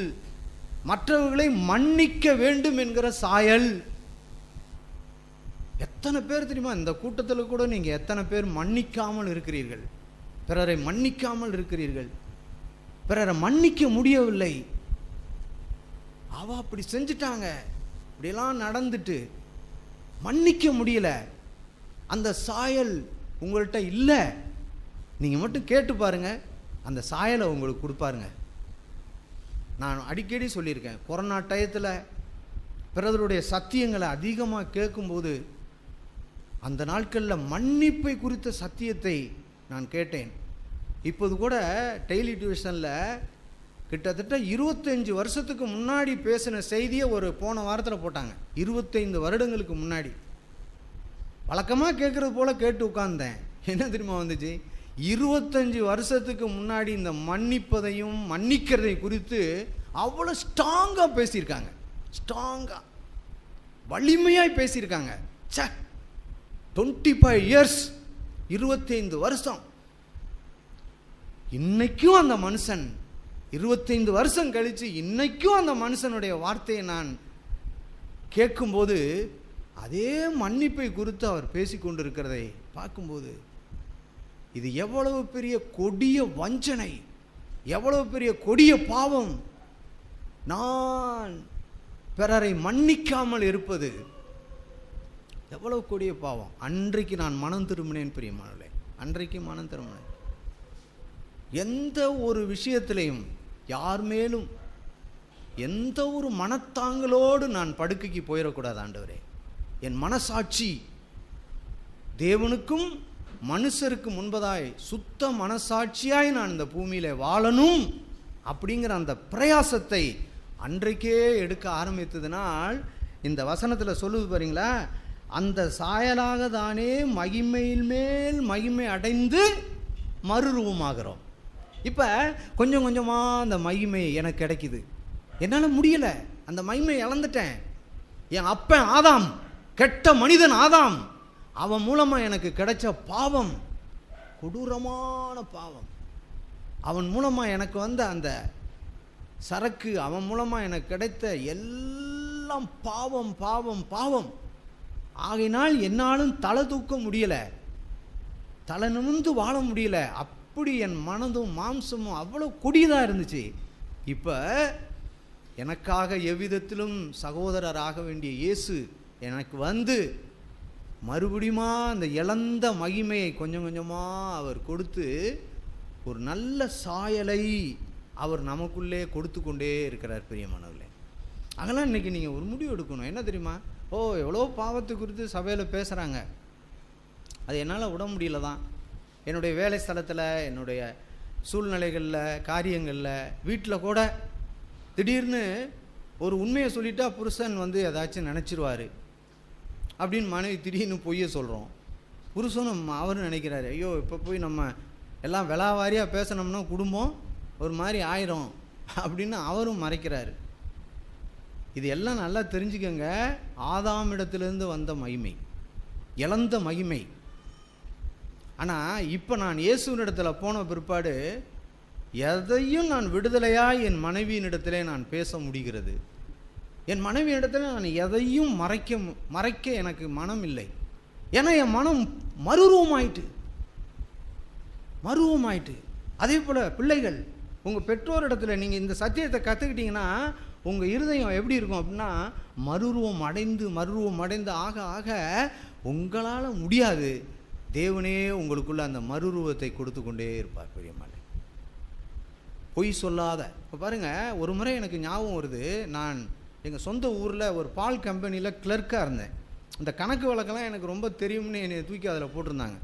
மற்றவர்களை மன்னிக்க வேண்டும் என்கிற சாயல். எத்தனை பேர் தெரியுமா இந்த கூட்டத்தில் கூட நீங்கள் எத்தனை பேர் மன்னிக்காமல் இருக்கிறீர்கள்? பிறரை மன்னிக்காமல் இருக்கிறீர்கள். பிறரை மன்னிக்க முடியவில்லை. அவ அப்படி செஞ்சிட்டாங்க, இப்படியெல்லாம் நடந்துட்டு மன்னிக்க முடியல. அந்த சாயல் உங்கள்கிட்ட இல்லை. நீங்கள் மட்டும் கேட்டு பாருங்க, அந்த சாயலை உங்களுக்கு கொடுப்பாருங்க. நான் அடிக்கடி சொல்லியிருக்கேன், கொரோனா டயத்தில் பிறருடைய சத்தியங்களை அதிகமாக கேட்கும்போது அந்த நாட்களில் மன்னிப்பை குறித்த சத்தியத்தை நான் கேட்டேன். இப்போது கூட டெய்லி டிவிஷனில் கிட்டத்தட்ட 25 வருஷத்துக்கு முன்னாடி பேசின செய்தியை ஒரு போன வாரத்தில் போட்டாங்க. 25 வருடங்களுக்கு முன்னாடி வழக்கமாக கேட்குறது போல் கேட்டு உட்கார்ந்தேன். என்ன தெரியுமா வந்துச்சு? 25 வருஷத்துக்கு முன்னாடி இந்த மன்னிப்பதையும் மன்னிக்கிறதை குறித்து அவ்வளோ ஸ்ட்ராங்காக பேசியிருக்காங்க. ஸ்ட்ராங்காக வலிமையாக பேசியிருக்காங்க. 25 இயர்ஸ், 25 வருஷம். இன்னைக்கும் அந்த மனுஷன் 25 வருஷம் கழித்து இன்னைக்கும் அந்த மனுஷனுடைய வார்த்தையை நான் கேட்கும்போது அதே மன்னிப்பை குறித்து அவர் பேசி கொண்டிருக்கிறதை பார்க்கும்போது இது எவ்வளவு பெரிய கொடிய வஞ்சனை, எவ்வளவு பெரிய கொடிய பாவம். நான் பிறரை மன்னிக்காமல் இருப்பது எவ்வளவு கொடிய பாவம். அன்றைக்கு நான் மனம் திரும்பினேன் பிரியமானவர்களே, அன்றைக்கு மனம் திரும்பினேன். எந்த ஒரு விஷயத்திலையும் யார் மேலும் எந்த ஒரு மனத்தாங்களோடு நான் படுக்கைக்கு போயிடக்கூடாது ஆண்டவரே. என் மனசாட்சி தேவனுக்கும் மனுஷருக்கு முன்பதாய் சுத்த மனசாட்சியாய் நான் இந்த பூமியில் வாழணும் அப்படிங்கிற அந்த பிரயாசத்தை அன்றைக்கே எடுக்க ஆரம்பித்ததுனால் இந்த வசனத்தில் சொல்லுது பாருங்களா, அந்த சாயலாக தானே மகிமையில் மேல் மகிமை அடைந்து மறுரூபமாகிறோம். இப்போ கொஞ்சம் கொஞ்சமாக அந்த மகிமை எனக்கு கிடைக்குது. என்னால் முடியலை, அந்த மகிமை இழந்துட்டேன். என் அப்பன் ஆதாம், கெட்ட மனிதன் ஆதாம், அவன் மூலமாக எனக்கு கிடைச்ச பாவம் கொடூரமான பாவம். அவன் மூலமாக எனக்கு வந்த அந்த சரக்கு, அவன் மூலமாக எனக்கு கிடைத்த எல்லாம் பாவம் பாவம் பாவம். ஆகையினால் என்னாலும் தலை தூக்க முடியலை, தலை நிமிர்ந்து வாழ முடியல. அப்படி என் மனதும் மாம்சமும் அவ்வளோ கொடியதாக இருந்துச்சு. இப்போ எனக்காக எவ்விதத்திலும் சகோதரராக வேண்டிய இயேசு எனக்கு வந்து மறுபடியுமா அந்த இழந்த மகிமையை கொஞ்சம் கொஞ்சமாக அவர் கொடுத்து ஒரு நல்ல சாயலை அவர் நமக்குள்ளே கொடுத்து கொண்டே இருக்கிறார் பிரியமானவர்களே. அதெல்லாம் இன்றைக்கி நீங்கள் ஒரு முடிவு எடுக்கணும். என்ன தெரியுமா? எவ்வளோ பாவத்தை குறித்து சபையில் பேசுகிறாங்க, அது என்னால் விட முடியல தான். என்னுடைய வேலை ஸ்தலத்தில், என்னுடைய சூழ்நிலைகளில், காரியங்களில், வீட்டில் கூட திடீர்னு ஒரு உண்மையை சொல்லிட்டா புருஷன் வந்து ஏதாச்சும் நினச்சிருவார் அப்படின்னு மனைவி திடீர்னு பொய்யை சொல்கிறோம். புருஷனும் அவரும் நினைக்கிறாரு, ஐயோ இப்போ போய் நம்ம எல்லாம் விலாவாரியாக பேசினோம்னா குடும்பம் ஒரு மாதிரி ஆயிரும் அப்படின்னு அவரும் மறைக்கிறாரு. இது எல்லாம் நல்லா தெரிஞ்சுக்கங்க. ஆதாம் இடத்திலிருந்து வந்த மகிமை, இழந்த மகிமை. ஆனால் இப்போ நான் இயேசுவினிடத்தில் போன பிற்பாடு எதையும் நான் விடுதலையாக என் மனைவியினிடத்திலே நான் பேச முடிகிறது. என் மனைவியிடத்தில் நான் எதையும் மறைக்க எனக்கு மனம் இல்லை. ஏன்னா என் மனம் மறுரூபமாயிட்டு. அதே போல் பிள்ளைகள், உங்கள் பெற்றோரிடத்துல நீங்கள் இந்த சத்தியத்தை கற்றுக்கிட்டிங்கன்னா உங்கள் இருதயம் எப்படி இருக்கும் அப்படின்னா மறுரூபம் அடைந்து ஆக ஆக உங்களால் முடியாது, தேவனே உங்களுக்குள்ள அந்த மறுரூபத்தை கொடுத்து கொண்டே இருப்பார். பெரியம்மாள் பொய் சொல்லாத. இப்போ பாருங்கள், ஒரு முறை எனக்கு ஞாபகம் வருது. நான் எங்கள் சொந்த ஊரில் ஒரு பால் கம்பெனியில் கிளர்க்காக இருந்தேன். இந்த கணக்கு வழக்கெல்லாம் எனக்கு ரொம்ப தெரியும்னு என்னை தூக்கி அதில் போட்டிருந்தாங்க.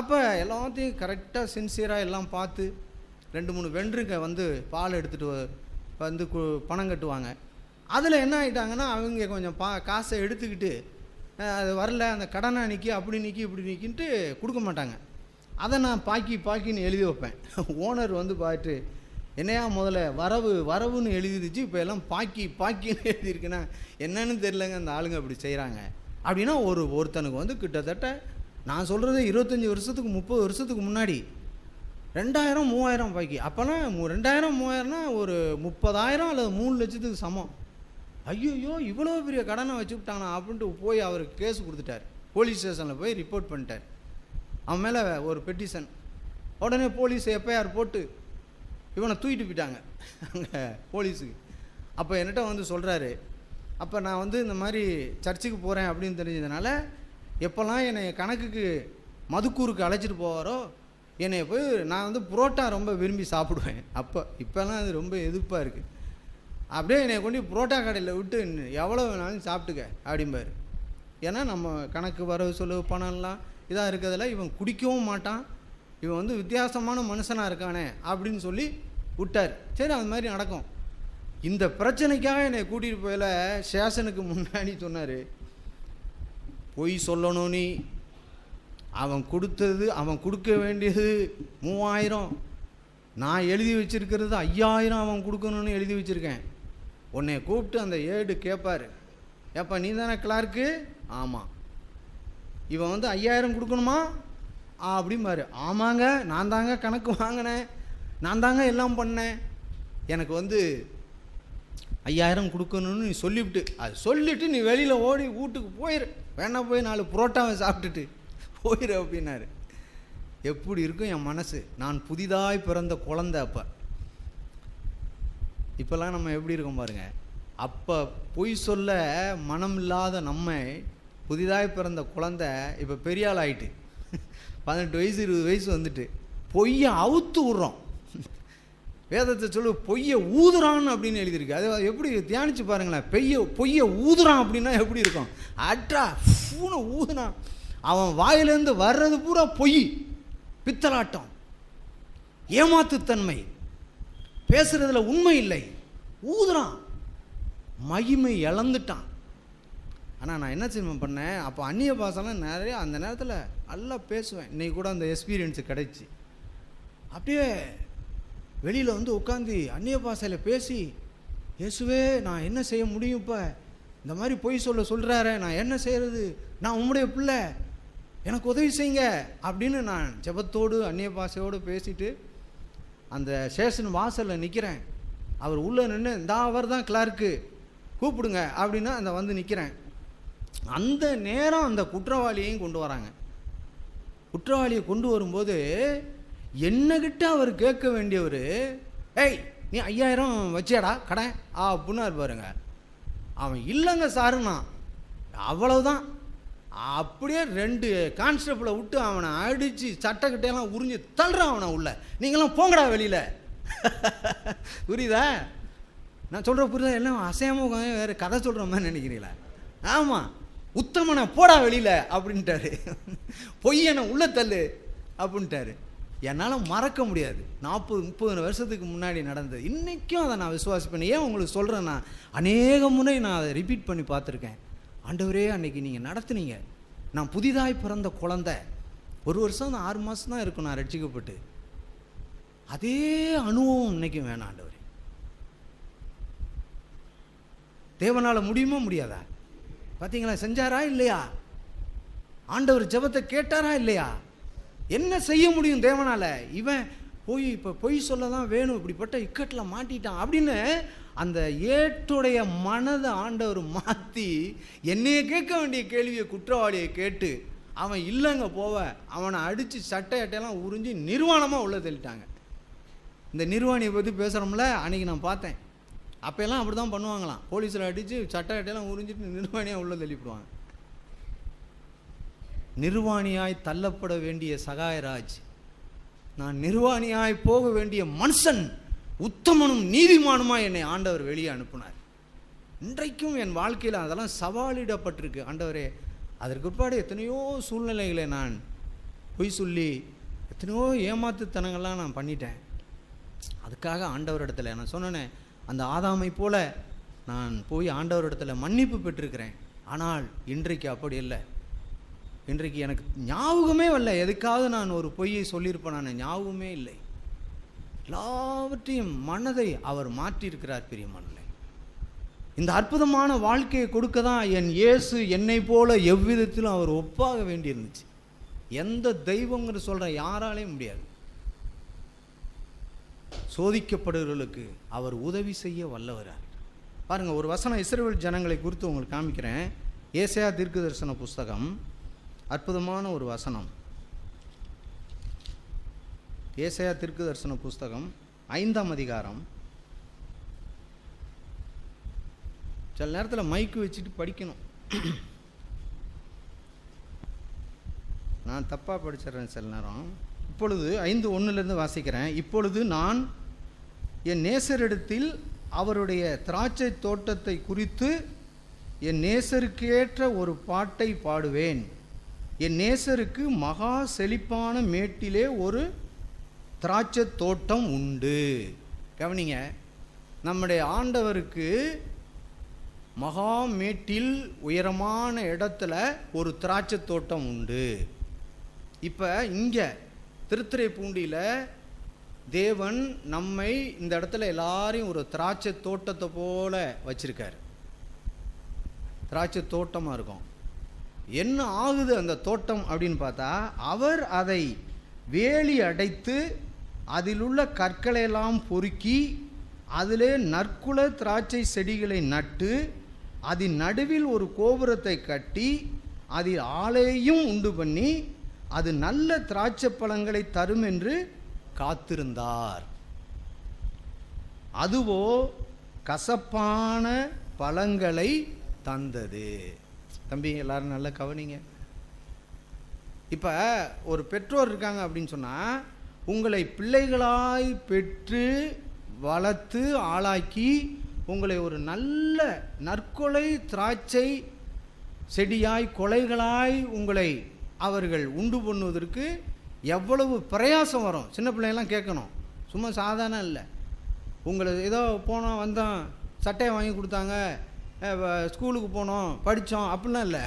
அப்போ எல்லாத்தையும் கரெக்டாக சின்சியராக எல்லாம் பார்த்து 2-3 வென்றுங்க வந்து பால் எடுத்துகிட்டு வந்து பணம் கட்டுவாங்க. அதில் என்ன ஆகிட்டாங்கன்னா அவங்க கொஞ்சம் காசை எடுத்துக்கிட்டு அது வரல, அந்த கடனை நிற்கி அப்படி நிற்கி இப்படி நிற்கின்ட்டு கொடுக்க மாட்டாங்க. அதை நான் பாக்கின்னு எழுதி வைப்பேன். ஓனர் வந்து பார்த்துட்டு, என்னையா முதல்ல வரவுன்னு எழுதிருச்சு, இப்போ எல்லாம் பாக்கின்னு எழுதியிருக்குன்னா என்னன்னு தெரிலங்க, அந்த ஆளுங்க அப்படி செய்கிறாங்க அப்படின்னா ஒருத்தனுக்கு வந்து கிட்டத்தட்ட நான் சொல்கிறது 25 வருஷத்துக்கு 30 வருஷத்துக்கு முன்னாடி 2000-3000 பாக்கி. அப்போல்லாம் 2000-3000னா ஒரு 30,000 அல்லது 3 லட்சத்துக்கு சமம். ஐயோ இவ்வளோ பெரிய கடனை வச்சுக்கிட்டானா அப்படின்ட்டு போய் அவர் கேஸ் கொடுத்துட்டார். போலீஸ் ஸ்டேஷனில் போய் ரிப்போர்ட் பண்ணிட்டார். அவன் மேலே ஒரு பெட்டிஷன். உடனே போலீஸ் எஃப்ஐஆர் போட்டு இவனை தூக்கிட்டு போயிட்டாங்க அங்கே போலீஸுக்கு. அப்போ என்கிட்ட வந்து சொல்கிறாரு, அப்போ நான் வந்து இந்த மாதிரி சர்ச்சுக்கு போகிறேன் அப்படின்னு தெரிஞ்சதுனால எப்போல்லாம் என்னை கணக்குக்கு மதுக்கூருக்கு அழைச்சிட்டு போவாரோ என்னை போய் நான் வந்து புரோட்டா ரொம்ப விரும்பி சாப்பிடுவேன். இப்போல்லாம் அது ரொம்ப எதிர்ப்பாக இருக்குது. அப்படியே என்னை கொண்டு புரோட்டா கடையில் விட்டு எவ்வளோ வேணாலும் சாப்பிட்டுக்க அப்படிம்பார். ஏன்னா நம்ம கணக்கு வரவு செலவு பணம்லாம் இதாக இருக்கிறதில்ல, இவன் குடிக்கவும் மாட்டான், இவன் வந்து வித்தியாசமான மனுஷனாக இருக்கானே அப்படின்னு சொல்லி விட்டார். சரி, அது மாதிரி நடக்கும். இந்த பிரச்சனைக்காக என்னை கூட்டிகிட்டு போயில ஸ்டேஷனுக்கு முன்னாடி சொன்னார், பொய் சொல்லணும் நீ, அவன் கொடுக்க வேண்டியது 3000, நான் எழுதி வச்சிருக்கிறது 5000 அவன் கொடுக்கணும்னு எழுதி வச்சுருக்கேன். உன்னை கூப்பிட்டு அந்த ஏடு கேட்பார், ஏப்பா நீ தானே கிளார்க்கு? ஆமாம். இவன் வந்து 5000 கொடுக்கணுமா அப்படிம்பாரு. ஆமாங்க, நான் தாங்க கணக்கு வாங்கினேன், நான் தாங்க எல்லாம் பண்ணேன், எனக்கு வந்து 5000 கொடுக்கணும்னு நீ சொல்லிவிட்டு நீ வெளியில் ஓடி வீட்டுக்கு போயிரு, வேணா போய் 4 புரோட்டாவை சாப்பிட்டுட்டு போயிரு அப்படின்னாரு. எப்படி இருக்கும் என் மனசு? நான் புதிதாய் பிறந்த குழந்தை. இப்போல்லாம் நம்ம எப்படி இருக்கோம் பாருங்க. அப்போ பொய் சொல்ல மனம் இல்லாத நம்ம புதிதாய் பிறந்த குழந்தை இப்போ பெரிய ஆள் ஆகிட்டு 18 வயசு 20 வயசு வந்துட்டு பொய்யை அவுத்து விட்றோம். வேதத்தை சொல்லு, பொய்யை ஊதுறான்னு அப்படின்னு எழுதியிருக்கு. அது எப்படி தியானிச்சு பாருங்களேன். பொய்யை ஊதுறான் அப்படின்னா எப்படி இருக்கும்? அட்ரா பூனை ஊதுனான், அவன் வாயிலேருந்து வர்றது பூரா பொய், பித்தலாட்டம், ஏமாத்துத்தன்மை, பேசுறதுல உண்மை இல்லை, ஊதுறான், மகிமை இழந்துட்டான். ஆனால் நான் என்ன செய்ய பண்ணேன், அப்போ அந்நிய பாஷைலாம் நிறைய அந்த நேரத்தில் நல்லா பேசுவேன். இன்றைக்கி கூட அந்த எக்ஸ்பீரியன்ஸு கிடைச்சி அப்படியே வெளியில் வந்து உட்காந்து அந்நிய பாஷையில் பேசி, இயேசுவே நான் என்ன செய்ய முடியும், இப்போ இந்த மாதிரி பொய் சொல்கிறாரு, நான் என்ன செய்கிறது, நான் உம்முடைய பிள்ளை, எனக்கு உதவி செய்யுங்க அப்படின்னு நான் ஜெபத்தோடு அந்நிய பாஷையோடு பேசிட்டு அந்த ஸ்டேஷன் வாசலில் நிற்கிறேன். அவர் உள்ளே நின்று, இந்த அவர் தான் கிளார்க்கு, கூப்பிடுங்க அப்படின்னா அந்த வந்து நிற்கிறேன். அந்த நேரம் அந்த குற்றவாளியையும் கொண்டு வராங்க. குற்றவாளியை கொண்டு வரும்போது என்னகிட்ட அவர் கேட்க வேண்டியவர், ஏய் நீ 5000 வச்சியாடா கடன் அப்படின்னா பாருங்க. அவன் இல்லைங்க சாருண்ணா, அவ்வளவுதான். அப்படியே 2 கான்ஸ்டபிளை விட்டு அவனை அடித்து சட்டைக்கிட்டையெல்லாம் உறிஞ்சி தள்ளுறான் அவனை உள்ள. நீங்களாம் போங்கடா வெளியில். புரியுதா நான் சொல்கிற? புரியுதா? எல்லாம் அசையாம வேறு கதை சொல்கிற மாதிரி நினைக்கிறீங்களா? ஆமாம், உத்தமனை போடா வெளியில் அப்படின்ட்டாரு, பொய்யனை உள்ள தள்ளு அப்படின்ட்டாரு. என்னால் மறக்க முடியாது. 40-30 வருஷத்துக்கு முன்னாடி நடந்தது. இன்றைக்கும் அதை நான் விசுவாசிப்பேன். ஏன் உங்களுக்கு சொல்கிறேன்னா, அநேக முறை நான் அதை ரிப்பீட் பண்ணி பார்த்துருக்கேன். ஆண்டவரே அன்னைக்கு நீங்கள் நடத்துனீங்க, நான் புதிதாய் பிறந்த குழந்தை, 1 வருஷம் 6 மாதம் தான் இருக்கும் நான் ரட்சிக்கப்பட்டு. அதே அனுபவம் இன்னைக்கும் வேணாம் ஆண்டவரே. தேவனால் முடியுமா முடியாதா? பார்த்தீங்களா, செஞ்சாரா இல்லையா? ஆண்டவர் ஜெபத்தை கேட்டாரா இல்லையா? என்ன செய்ய முடியும் தேவனால்? இவன் இப்போ பொய் சொல்ல தான் வேணும், இப்படிப்பட்ட இக்கட்டில் மாட்டிட்டான் அப்படின்னு அந்த ஏட்டுடைய மனதை ஆண்டவர் மாற்றி என்னைய கேட்க வேண்டிய கேள்வியை குற்றவாளியை கேட்டு அவன் இல்லைங்க போவ அவனை அடித்து சட்டையட்டையெல்லாம் உறிஞ்சி நிர்வாணமாக உள்ள தள்ளிட்டாங்க. இந்த நிர்வாணியை பற்றி பேசுகிறோம்ல, அன்றைக்கி நான் பார்த்தேன். அப்போல்லாம் அப்படி தான் பண்ணுவாங்களாம். போலீஸில் அடித்து சட்டையட்டையெல்லாம் உறிஞ்சிட்டு நிர்வாணியாக உள்ள தள்ளிவிடுவாங்க. நிர்வாணியாய் தள்ளப்பட வேண்டிய சகாயராஜ், நான் நிர்வாணியாய் போக வேண்டிய மனுஷன், உத்தமனும் நீதிமானுமாய் என்னை ஆண்டவர் வெளியே அனுப்பினார். இன்றைக்கும் என் வாழ்க்கையில் அதெல்லாம் சவாலிடப்பட்டிருக்கு. ஆண்டவரே, அதற்கு பிற்பாடு எத்தனையோ சூழ்நிலைகளை நான் பொய் சொல்லி எத்தனையோ ஏமாத்துத்தனங்கள்லாம் நான் பண்ணிட்டேன். அதுக்காக ஆண்டவரிடத்தில் நான் சொன்னேன், அந்த ஆதாமை போல நான் போய் ஆண்டவரிடத்தில் மன்னிப்பு பெற்றிருக்கிறேன். ஆனால் இன்றைக்கு அப்படி இல்லை. இன்றைக்கு எனக்கு ஞாபகமே வரல, எதுக்காவது நான் ஒரு பொய்யை சொல்லியிருப்பேன், நான் ஞாபகமே இல்லை. எல்லாவற்றையும் மனதை அவர் மாற்றியிருக்கிறார். பிரியமானவர்களே, இந்த அற்புதமான வாழ்க்கையை கொடுக்க தான் என் இயேசு என்னை போல எவ்விதத்திலும் அவர் ஒப்பாக வேண்டியிருந்துச்சு. எந்த தெய்வங்கிற சொல்கிற யாராலையும் முடியாது. சோதிக்கப்படுகிறவர்களுக்கு அவர் உதவி செய்ய வல்லவரார். பாருங்கள், ஒரு வசனம் இஸ்ரவேல் ஜனங்களை குறித்து உங்களுக்கு காமிக்கிறேன். ஏசாயா தீர்க்கதரிசன புஸ்தகம், அற்புதமான ஒரு வசனம். ஏசாயா தீர்க்கதரிசன புஸ்தகம் 5ஆம் அதிகாரம். சில நேரத்தில் மைக்கு வச்சுட்டு படிக்கணும். நான் தப்பாக படிச்சிடுறேன் சில நேரம். இப்பொழுது 5:1 வாசிக்கிறேன். இப்பொழுது நான் என் நேசரிடத்தில் அவருடைய திராட்சை தோட்டத்தை குறித்து என் நேசருக்கேற்ற ஒரு பாட்டை பாடுவேன். என் நேசருக்கு மகா செழிப்பான மேட்டிலே ஒரு திராட்சை தோட்டம் உண்டு. கவனிங்க, நம்முடைய ஆண்டவருக்கு மகா மேட்டில் உயரமான இடத்துல ஒரு திராட்சை தோட்டம் உண்டு. இப்போ இங்கே திருத்துறைப்பூண்டியில் தேவன் நம்மை இந்த இடத்துல எல்லாரையும் ஒரு திராட்சை தோட்டத்தை போல வச்சிருக்கார். திராட்சை தோட்டமாக இருக்கும். என்ன ஆகுது அந்த தோட்டம் அப்படின்னு பார்த்தா, அவர் அதை வேலி அடைத்து அதில் உள்ள கற்களையெல்லாம் பொறுக்கி அதிலே நற்குல திராட்சை செடிகளை நட்டு அதன் நடுவில் ஒரு கோபுரத்தை கட்டி அதில் ஆலையும் உண்டு பண்ணி அது நல்ல திராட்சை பழங்களை தரும் என்று காத்திருந்தார். அதுவோ கசப்பான பழங்களை தந்தது. தம்பி, எல்லாரும் நல்லா கவனிங்க. இப்போ ஒரு பெற்றோர் இருக்காங்க அப்படின்னு சொன்னால், உங்களை பிள்ளைகளாய் பெற்று வளர்த்து ஆளாக்கி உங்களை ஒரு நல்ல நற்கொலை திராட்சை செடியாய் கொலைகளாய் உங்களை அவர்கள் உண்டு பண்ணுவதற்கு எவ்வளவு பிரயாசம் வரும். சின்ன பிள்ளைங்கள்லாம் கேட்கணும், சும்மா சாதாரண இல்லை. உங்களை ஏதோ போனோம் வந்தோம் சட்டையை வாங்கி கொடுத்தாங்க, ஸ்கூலுக்கு போனோம் படித்தோம் அப்படிலாம் இல்லை.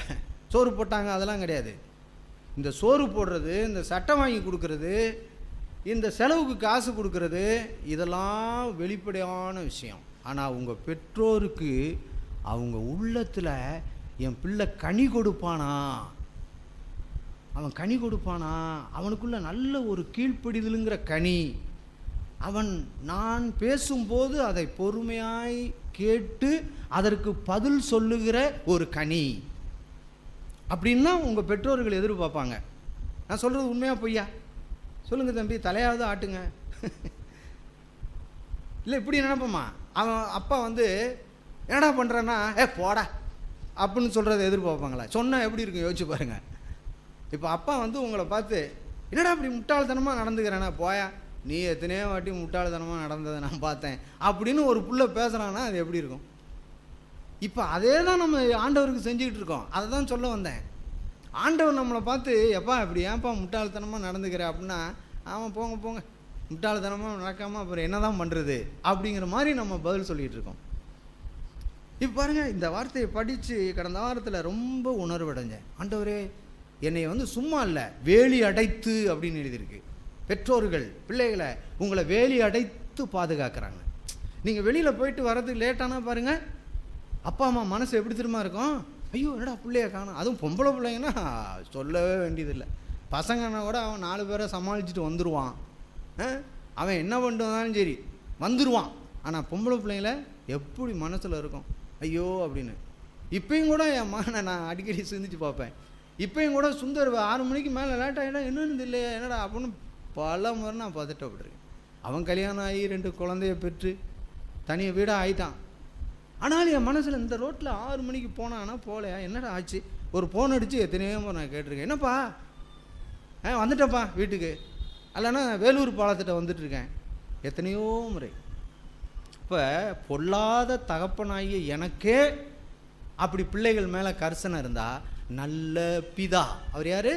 சோறு போட்டாங்க அதெல்லாம் கிடையாது. இந்த சோறு போடுறது, இந்த சட்டை வாங்கி கொடுக்கறது, இந்த செலவுக்கு காசு கொடுக்கறது, இதெல்லாம் வெளிப்படையான விஷயம். ஆனால் உங்கள் பெற்றோருக்கு அவங்க உள்ளத்தில் என் பிள்ளை கனி கொடுப்பானா, அவன் கனி கொடுப்பானா, அவனுக்குள்ள நல்ல ஒரு கீழ்ப்படிதலுங்கிற கனி, அவன் நான் பேசும்போது அதை பொறுமையாய் கேட்டு அதற்கு பதில் சொல்லுகிற ஒரு கனி அப்படின்னா உங்கள் பெற்றோர்கள் எதிர்பார்ப்பாங்க. நான் சொல்கிறது உண்மையாக பொய்யா? சொல்லுங்கள் தம்பி, தலையாவது ஆட்டுங்க. இல்லை இப்படி நினைப்போமா? அவன் அப்பா என்னடா பண்ணுறேன்னா போடா அப்படின்னு சொல்கிறத எதிர்பார்ப்பாங்களா? சொன்னால் எப்படி இருக்கும் யோசிச்சு பாருங்கள். இப்போ அப்பா உங்களை பார்த்து என்னடா அப்படி முட்டாள்தனமாக நடந்துக்கிறேன்னா, போயா நீ எத்தனையோ வாட்டி முட்டாள்தனமாக நடந்ததை நான் பார்த்தேன் அப்படின்னு ஒரு புள்ள பேசுகிறான்னா அது எப்படி இருக்கும்? இப்போ அதே தான் நம்ம ஆண்டவருக்கு செஞ்சுக்கிட்டு இருக்கோம். அதை தான் சொல்ல வந்தேன். ஆண்டவர் நம்மளை பார்த்து எப்பா இப்படி ஏன்ப்பா முட்டாள்தனமாக நடந்துக்கிற அப்படின்னா, ஆமாம் போங்க போங்க முட்டாள்தனமாக நடக்காமல் அப்புறம் என்ன தான் பண்ணுறது அப்படிங்கிற மாதிரி நம்ம பதில் சொல்லிகிட்டு இருக்கோம். இப்போ பாருங்கள், இந்த வார்த்தையை படித்து கடந்த வாரத்தில் ரொம்ப உணர்வடைஞ்சேன். ஆண்டவரே என்னை சும்மா இல்லை வேலி அடைத்து அப்படின்னு எழுதியிருக்கு. பெற்றோர்கள் பிள்ளைகளை உங்களை வேலி அடைத்து பாதுகாக்கிறாங்க. நீங்கள் வெளியில் போயிட்டு வர்றதுக்கு லேட்டானா பாருங்கள், அப்பா அம்மா மனசு எப்படி திரும்ப இருக்கும்? ஐயோ என்னடா பிள்ளைய காணும். அதுவும் பொம்பளை பிள்ளைங்கன்னா சொல்லவே வேண்டியதில்லை. பசங்கன்னா கூட அவன் 4 பேரை சமாளிச்சுட்டு வந்துடுவான். அவன் என்ன பண்ணிட்டு வந்தாலும் சரி வந்துடுவான். ஆனால் பொம்பளை பிள்ளைங்கள எப்படி மனசில் இருக்கும், ஐயோ அப்படின்னு. இப்பயும் கூட என் மகனை நான் அடிக்கடி சிந்திச்சு பார்ப்பேன். இப்பயும் கூட சுந்தர் 6 மணிக்கு மேலே லேட் ஆகிடும், என்னன்னு இல்லையா என்னடா அப்படின்னு பல முறை நான் பதட்டப்பட்டிருக்கேன். அவன் கல்யாணம் ஆகி 2 குழந்தைய பெற்று தனியை வீடாக ஆகிட்டான். ஆனாலும் என் மனசில் இந்த ரோட்டில் 6 மணிக்கு போனான்னா போகலையா, என்னடா ஆச்சு. ஒரு ஃபோன் அடித்து எத்தனையோ முறை நான் கேட்டிருக்கேன், என்னப்பா வந்துட்டப்பா வீட்டுக்கு, இல்லைன்னா வேலூர் பாலத்திட்ட வந்துட்டுருக்கேன், எத்தனையோ முறை. இப்போ பொல்லாத தகப்பனாகிய எனக்கே அப்படி பிள்ளைகள் மேலே கரிசனை இருந்தால் நல்ல பிதா அவர் யார்,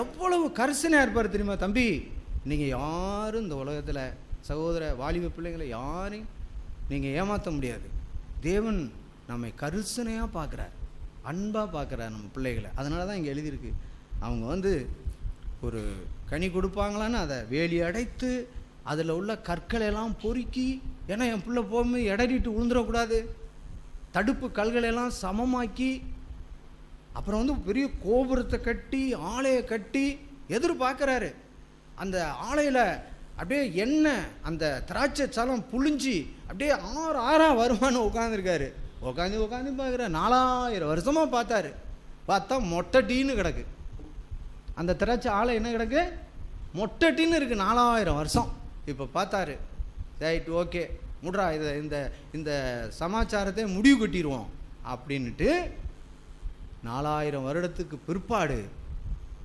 எவ்வளவு கரிசனையாக இருப்பார் தெரியுமா. தம்பி, நீங்கள் யாரும் இந்த உலகத்தில் சகோதர வாலிப பிள்ளைங்களை யாரையும் நீங்கள் ஏமாற்ற முடியாது. தேவன் நம்மை கரிசனையாக பார்க்குறார், அன்பாக பார்க்குறார் நம்ம பிள்ளைகளை. அதனால தான் இங்கே எழுதியிருக்கு, அவங்க ஒரு கனி கொடுப்பாங்களான்னு அதை வேலி அடைத்து அதில் உள்ள கற்களையெல்லாம் பொறுக்கி, ஏன்னா என் பிள்ளை போகும்போது இடறிட்டு விழுந்துடக்கூடாது, தடுப்பு கல்களெல்லாம் சமமாக்கி, அப்புறம் பெரிய கோபுரத்தை கட்டி ஆலையை கட்டி எதிர்பார்க்குறாரு. அந்த ஆலையில் அப்படியே எண்ணெய் அந்த திராட்சை சாலம் புழிஞ்சி அப்படியே 6 வருமானம் உட்காந்துருக்காரு. உட்காந்து பார்க்குறாரு. 4000 வருஷமாக பார்த்தாரு. பார்த்தா மொட்டை டீன்னு கிடக்கு. அந்த திராட்சை ஆலை என்ன கிடக்கு, மொட்டை டீன்னு இருக்குது. 4000 வருஷம். இப்போ பார்த்தாரு, ரைட் ஓகே முட்ரா, இந்த சமாச்சாரத்தை முடிவு கட்டிடுவோம் அப்படின்ட்டு 4000 வருடத்துக்கு பிற்பாடு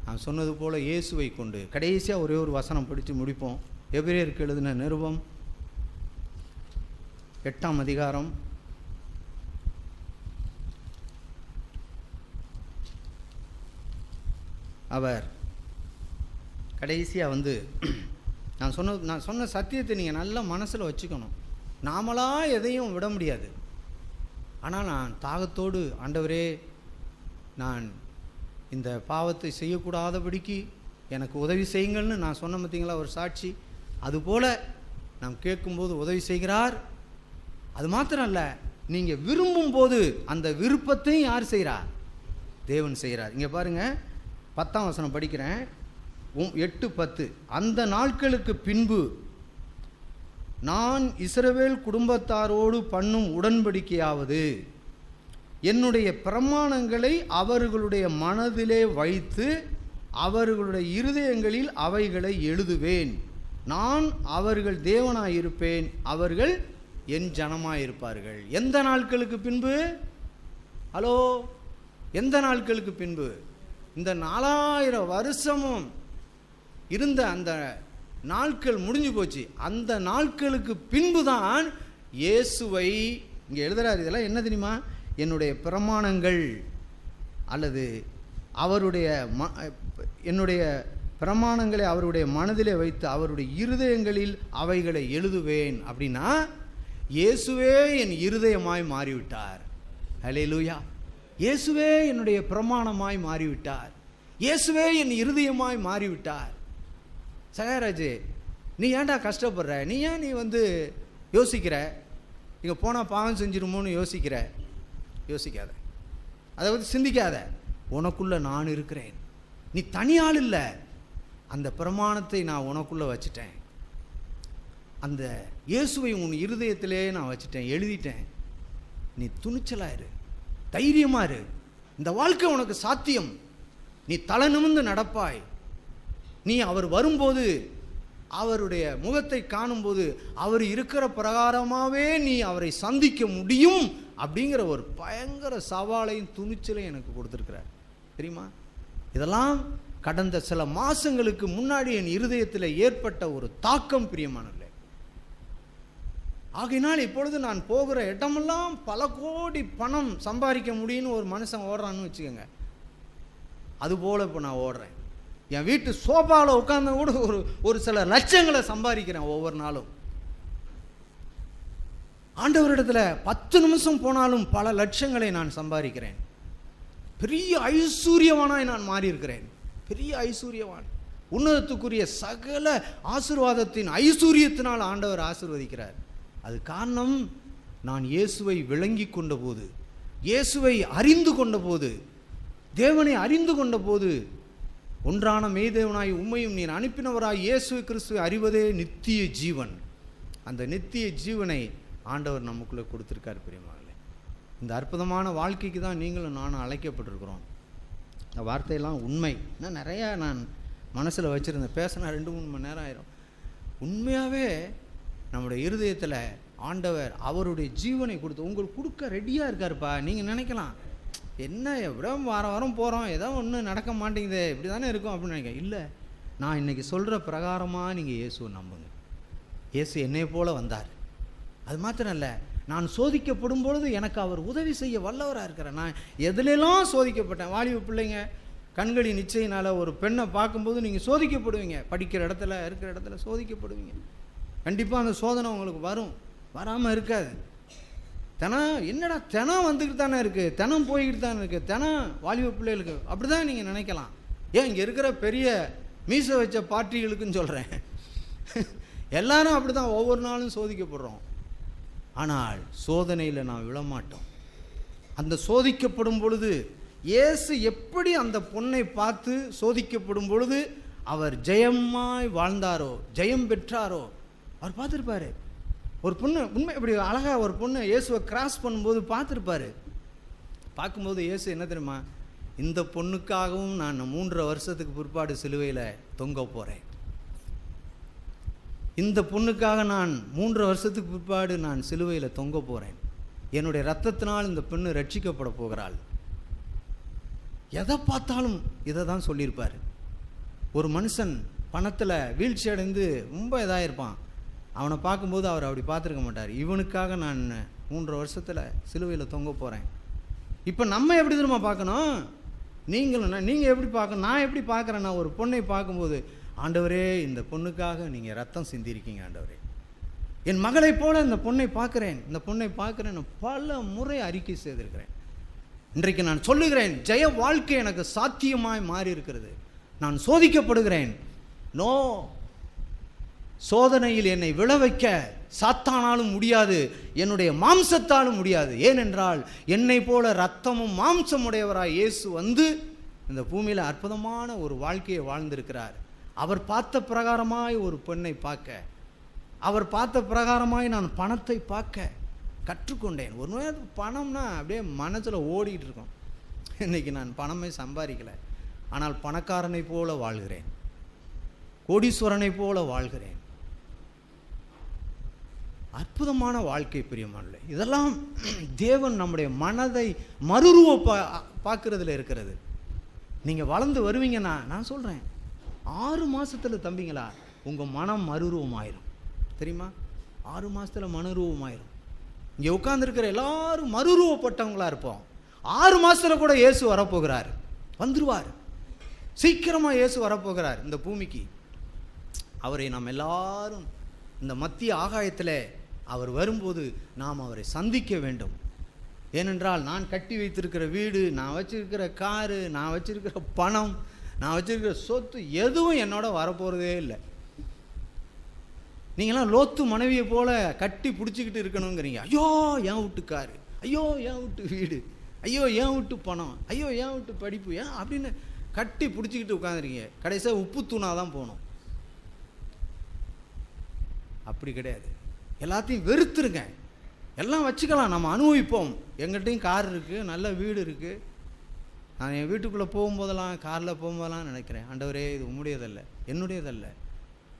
நான் சொன்னது போல் இயேசுவை கொண்டு கடைசியாக ஒரே ஒரு வசனம் படித்து முடிப்போம். எபிரேயருக்கு எழுதின நிருபம் 8ஆம் அதிகாரம் 8 அவர் கடைசியாக நான் சொன்ன சத்தியத்தை நீங்கள் நல்லா மனசில் வச்சுக்கணும். நாமளாக எதையும் விட முடியாது. ஆனால் நான் தாகத்தோடு, ஆண்டவரே நான் இந்த பாவத்தை செய்யக்கூடாதபடிக்கு எனக்கு உதவி செய்யுங்கள்னு நான் சொன்ன பார்த்தீங்களா ஒரு சாட்சி. அதுபோல் நாம் கேட்கும்போது உதவி செய்கிறார். அது மாத்திரம் அல்ல, நீங்கள் விரும்பும்போது அந்த விருப்பத்தையும் யார் செய்கிறார், தேவன் செய்கிறார். இங்கே பாருங்கள், 10ஆம் வசனம் படிக்கிறேன், 8:10. அந்த நாட்களுக்கு பின்பு நான் இஸ்ரவேல் குடும்பத்தாரோடு பண்ணும் உடன்படிக்கையாவது, என்னுடைய பிரமாணங்களை அவர்களுடைய மனதிலே வைத்து அவர்களுடைய இருதயங்களில் அவைகளை எழுதுவேன். நான் அவர்கள் தேவனாயிருப்பேன், அவர்கள் என் ஜனமாயிருப்பார்கள். எந்த நாட்களுக்கு பின்பு? ஹலோ, எந்த நாட்களுக்கு பின்பு? இந்த 4000 வருஷமும் இருந்த அந்த நாட்கள் முடிஞ்சு போச்சு. அந்த நாட்களுக்கு பின்புதான் இயேசுவை இங்கே எழுதுறாரு. இதெல்லாம் என்ன தெரியுமா, என்னுடைய பிரமாணங்கள் அல்லது என்னுடைய பிரமாணங்களை அவருடைய மனதிலே வைத்து அவருடைய இருதயங்களில் அவைகளை எழுதுவேன். அப்படின்னா இயேசுவே என் இருதயமாய் மாறிவிட்டார். ஹல்லேலூயா. இயேசுவே என்னுடைய பிரமாணமாய் மாறிவிட்டார். இயேசுவே என் இருதயமாய் மாறிவிட்டார். சகாராஜ், நீ ஏன்டா கஷ்டப்படுற, நீ ஏன் யோசிக்கிற, இங்கே போனால் பாவம் செஞ்சிருமோன்னு யோசிக்காத, அதை சிந்திக்காத. உனக்குள்ள நான் இருக்கிறேன். நீ தனியாள் இல்லை, அந்த பிரமாணத்தை நான் உனக்குள்ளே வச்சுட்டேன். அந்த இயேசுவை உன் இருதயத்திலே நான் வச்சுட்டேன், எழுதிட்டேன். நீ துணிச்சலாயிரு, தைரியமாயிரு. இந்த வாழ்க்கை உனக்கு சாத்தியம். நீ தலை நிமிர்ந்து நடப்பாய். நீ அவர் வரும்போது, அவருடைய முகத்தை காணும்போது, அவர் இருக்கிற பிரகாரமாகவே நீ அவரை சந்திக்க முடியும் அப்படிங்கிற ஒரு பயங்கர சவாலையும் துணிச்சலையும் எனக்கு கொடுத்துருக்கிறார். தெரியுமா? இதெல்லாம் கடந்த சில மாதங்களுக்கு முன்னாடி என் இருதயத்தில் ஏற்பட்ட ஒரு தாக்கம், பிரியமானவர்களே. ஆகையினால் இப்பொழுது நான் போகிற இடமெல்லாம் பல கோடி பணம் சம்பாதிக்க முடியும்னு ஒரு மனுஷன் ஓடுறான்னு வச்சுக்கோங்க. அதுபோல் இப்போ நான் ஓடுறேன். என் வீட்டு சோபாவில் உட்கார்ந்து கூட ஒரு சில லட்சங்களை சம்பாதிக்கிறேன் ஒவ்வொரு நாளும். ஆண்டவரிடத்தில் 10 நிமிஷம் போனாலும் பல லட்சங்களை நான் சம்பாதிக்கிறேன். பெரிய ஐஸ்வர்யவானாய் நான் மாறி இருக்கிறேன். பெரிய ஐஸ்வர்யவான். உன்னதத்துக்குரிய சகல ஆசீர்வாதத்தின் ஐஸ்வர்யத்தினால் ஆண்டவர் ஆசீர்வதிக்கிறார். அது காரணம், நான் இயேசுவை விளங்கி கொண்ட போது, இயேசுவை அறிந்து கொண்ட போது, தேவனை அறிந்து கொண்ட போது, ஒன்றான மெய்தேவனாய் உம்மையும் நீர் அனுப்பினவராய் இயேசு கிறிஸ்துவை அறிவதே நித்திய ஜீவன். அந்த நித்திய ஜீவனை ஆண்டவர் நமக்குள்ளே கொடுத்துருக்கார் பிரியமானவர்களே. இந்த அற்புதமான வாழ்க்கைக்கு தான் நீங்களும் நானும் அழைக்கப்பட்டிருக்கிறோம். இந்த வார்த்தையெல்லாம் உண்மை. இன்னும் நிறையா நான் மனசில் வச்சுருந்தேன், பேசினா 2-3 மணி நேரம் ஆயிரும். உண்மையாகவே நம்முடைய இருதயத்தில் ஆண்டவர் அவருடைய ஜீவனை கொடுத்து உங்களுக்கு கொடுக்க ரெடியாக இருக்காருப்பா. நீங்கள் நினைக்கலாம், என்ன எப்படியோ வாரம் போகிறோம், ஏதோ ஒன்றும் நடக்க மாட்டேங்குது, இப்படி தானே இருக்கும் அப்படின்னு நினைக்கிறேன். இல்லை, நான் இன்றைக்கி சொல்கிற பிரகாரமாக நீங்கள் இயேசுவை நம்புங்க. இயேசு என்னை போல் வந்தார். அது மாத்திரம் இல்லை, நான் சோதிக்கப்படும் பொழுது எனக்கு அவர் உதவி செய்ய வல்லவராக இருக்கிறேன். நான் எதுலெல்லாம் சோதிக்கப்பட்டேன். வாலிப பிள்ளைங்க, கண்களின் நிச்சயினால் ஒரு பெண்ணை பார்க்கும்போது நீங்கள் சோதிக்கப்படுவீங்க. படிக்கிற இடத்துல இருக்கிற இடத்துல சோதிக்கப்படுவீங்க. கண்டிப்பாக அந்த சோதனை உங்களுக்கு வரும், வராமல் இருக்காது. என்னடா தினம் வந்துக்கிட்டு தானே இருக்குது, தினம் போய்கிட்டு தானே இருக்குது, தினம் வாலிப பிள்ளைகளுக்கு அப்படி தான் நீங்கள் நினைக்கலாம். ஏன் இங்கே இருக்கிற பெரிய மீசை வச்ச பார்ட்டிகளுக்குன்னு சொல்கிறேன், எல்லாரும் அப்படி தான் ஒவ்வொரு நாளும் சோதிக்கப்படுறோம். ஆனால் சோதனையில் நான் விழமாட்டோம். அந்த சோதிக்கப்படும் பொழுது இயேசு எப்படி அந்த பொண்ணை பார்த்து சோதிக்கப்படும் பொழுது அவர் ஜெயமாய் வாழ்ந்தாரோ, ஜெயம் பெற்றாரோ, அவர் பார்த்துருப்பாரு. ஒரு பொண்ணு உண்மை இப்படி அழகாக ஒரு பொண்ணு இயேசுவை கிராஸ் பண்ணும்போது பார்த்துருப்பாரு. பார்க்கும்போது இயேசு என்ன தெரியுமா, இந்த பொண்ணுக்காகவும் நான் 3 வருஷத்துக்கு பிற்பாடு சிலுவையில் தொங்க போகிறேன், இந்த பொண்ணுக்காக நான் 3 வருஷத்துக்கு பிற்பாடு நான் சிலுவையில் தொங்க போகிறேன், என்னுடைய இரத்தத்தினால் இந்த பெண்ணு ரட்சிக்கப்பட போகிறாள். எதை பார்த்தாலும் இதை தான் சொல்லியிருப்பார். ஒரு மனுஷன் பணத்தில் வீழ்ச்சி அடைந்து ரொம்ப இதாக இருப்பான், அவனை பார்க்கும்போது அவர் அப்படி பார்த்துருக்க மாட்டார். இவனுக்காக நான் 3 வருஷத்தில் சிலுவையில் தொங்க போகிறேன். இப்போ நம்ம எப்படி தெரியுமா பார்க்கணும், நீங்கள் எப்படி பார்க்கணும், நான் எப்படி பார்க்குறேன். நான் ஒரு பொண்ணை பார்க்கும்போது, ஆண்டவரே இந்த பொண்ணுக்காக நீங்கள் ரத்தம் சிந்திருக்கீங்க ஆண்டவரே, என் மகளை போல இந்த பொண்ணை பார்க்குறேன், இந்த பொண்ணை பார்க்குறேன், பல முறை அறிக்கை செய்திருக்கிறேன். இன்றைக்கு நான் சொல்லுகிறேன், ஜெய வாழ்க்கை எனக்கு சாத்தியமாய் மாறி இருக்கிறது. நான் சோதிக்கப்படுகிறேன். நோ, சோதனையில் என்னை விழ வைக்க சாத்தானாலும் முடியாது, என்னுடைய மாம்சத்தாலும் முடியாது. ஏனென்றால் என்னை போல இரத்தமும் மாம்சம் உடையவராய் இயேசு வந்து இந்த பூமியில் அற்புதமான ஒரு வாழ்க்கையை வாழ்ந்திருக்கிறார். அவர் பார்த்த பிரகாரமாய் ஒரு பெண்ணை பார்க்க, அவர் பார்த்த பிரகாரமாய் நான் பணத்தை பார்க்க கற்றுக்கொண்டேன். ஒரு நேரம் பணம்னா அப்படியே மனசில் ஓடிட்டு இருக்கோம். இன்றைக்கி நான் பணமே சம்பாதிக்கலை, ஆனால் பணக்காரனை போல வாழ்கிறேன், கோடீஸ்வரனை போல வாழ்கிறேன். அற்புதமான வாழ்க்கை பிரியமானவர்களே. இதெல்லாம் தேவன் நம்முடைய மனதை மறுரூப பார்க்கறதுல இருக்கிறது. நீங்கள் வளர்ந்து வருவீங்கன்னா நான் சொல்கிறேன், 6 மாதத்தில் தம்பிங்களா உங்கள் மனம் மறுரூபம் ஆயிரும். தெரியுமா, 6 மாதத்தில் மறுரூபம் ஆயிரும். இங்கே உட்கார்ந்துருக்கிற எல்லாரும் மறுரூபப்பட்டவங்களா இருப்போம். 6 மாதத்தில் கூட இயேசு வரப்போகிறார், வந்துருவார். சீக்கிரமாக இயேசு வரப்போகிறார் இந்த பூமிக்கு. அவரை நாம் எல்லாரும் இந்த மத்திய ஆகாயத்தில் அவர் வரும்போது நாம் அவரை சந்திக்க வேண்டும். ஏனென்றால் நான் கட்டி வைத்திருக்கிற வீடு, நான் வச்சிருக்கிற காரு, நான் வச்சிருக்கிற பணம், நான் வச்சிருக்கிற சொத்து எதுவும் என்னோட வரப்போகிறதே இல்லை. நீங்களாம் லோத்து மனைவியை போல கட்டி பிடிச்சிக்கிட்டு இருக்கணுங்கிறீங்க. ஐயோ என் வீட்டு காரு, ஐயோ என் வீட்டு வீடு, ஐயோ என் வீட்டு பணம், ஐயோ என் வீட்டு படிப்பு, ஏன் அப்படின்னு கட்டி பிடிச்சிக்கிட்டு உட்காந்துருக்கீங்க. கடைசியாக உப்பு தூணாக தான் போகணும். அப்படி கிடையாது. எல்லாத்தையும் வெறுத்துருங்க. எல்லாம் வச்சுக்கலாம், நம்ம அனுபவிப்போம். எங்கிட்டையும் கார் இருக்குது, நல்ல வீடு இருக்குது. நான் என் வீட்டுக்குள்ளே போகும்போதெல்லாம், காரில் போகும்போதெல்லாம் நினைக்கிறேன், ஆண்டவரே இது உம்முடையதல்ல, என்னுடையதல்ல,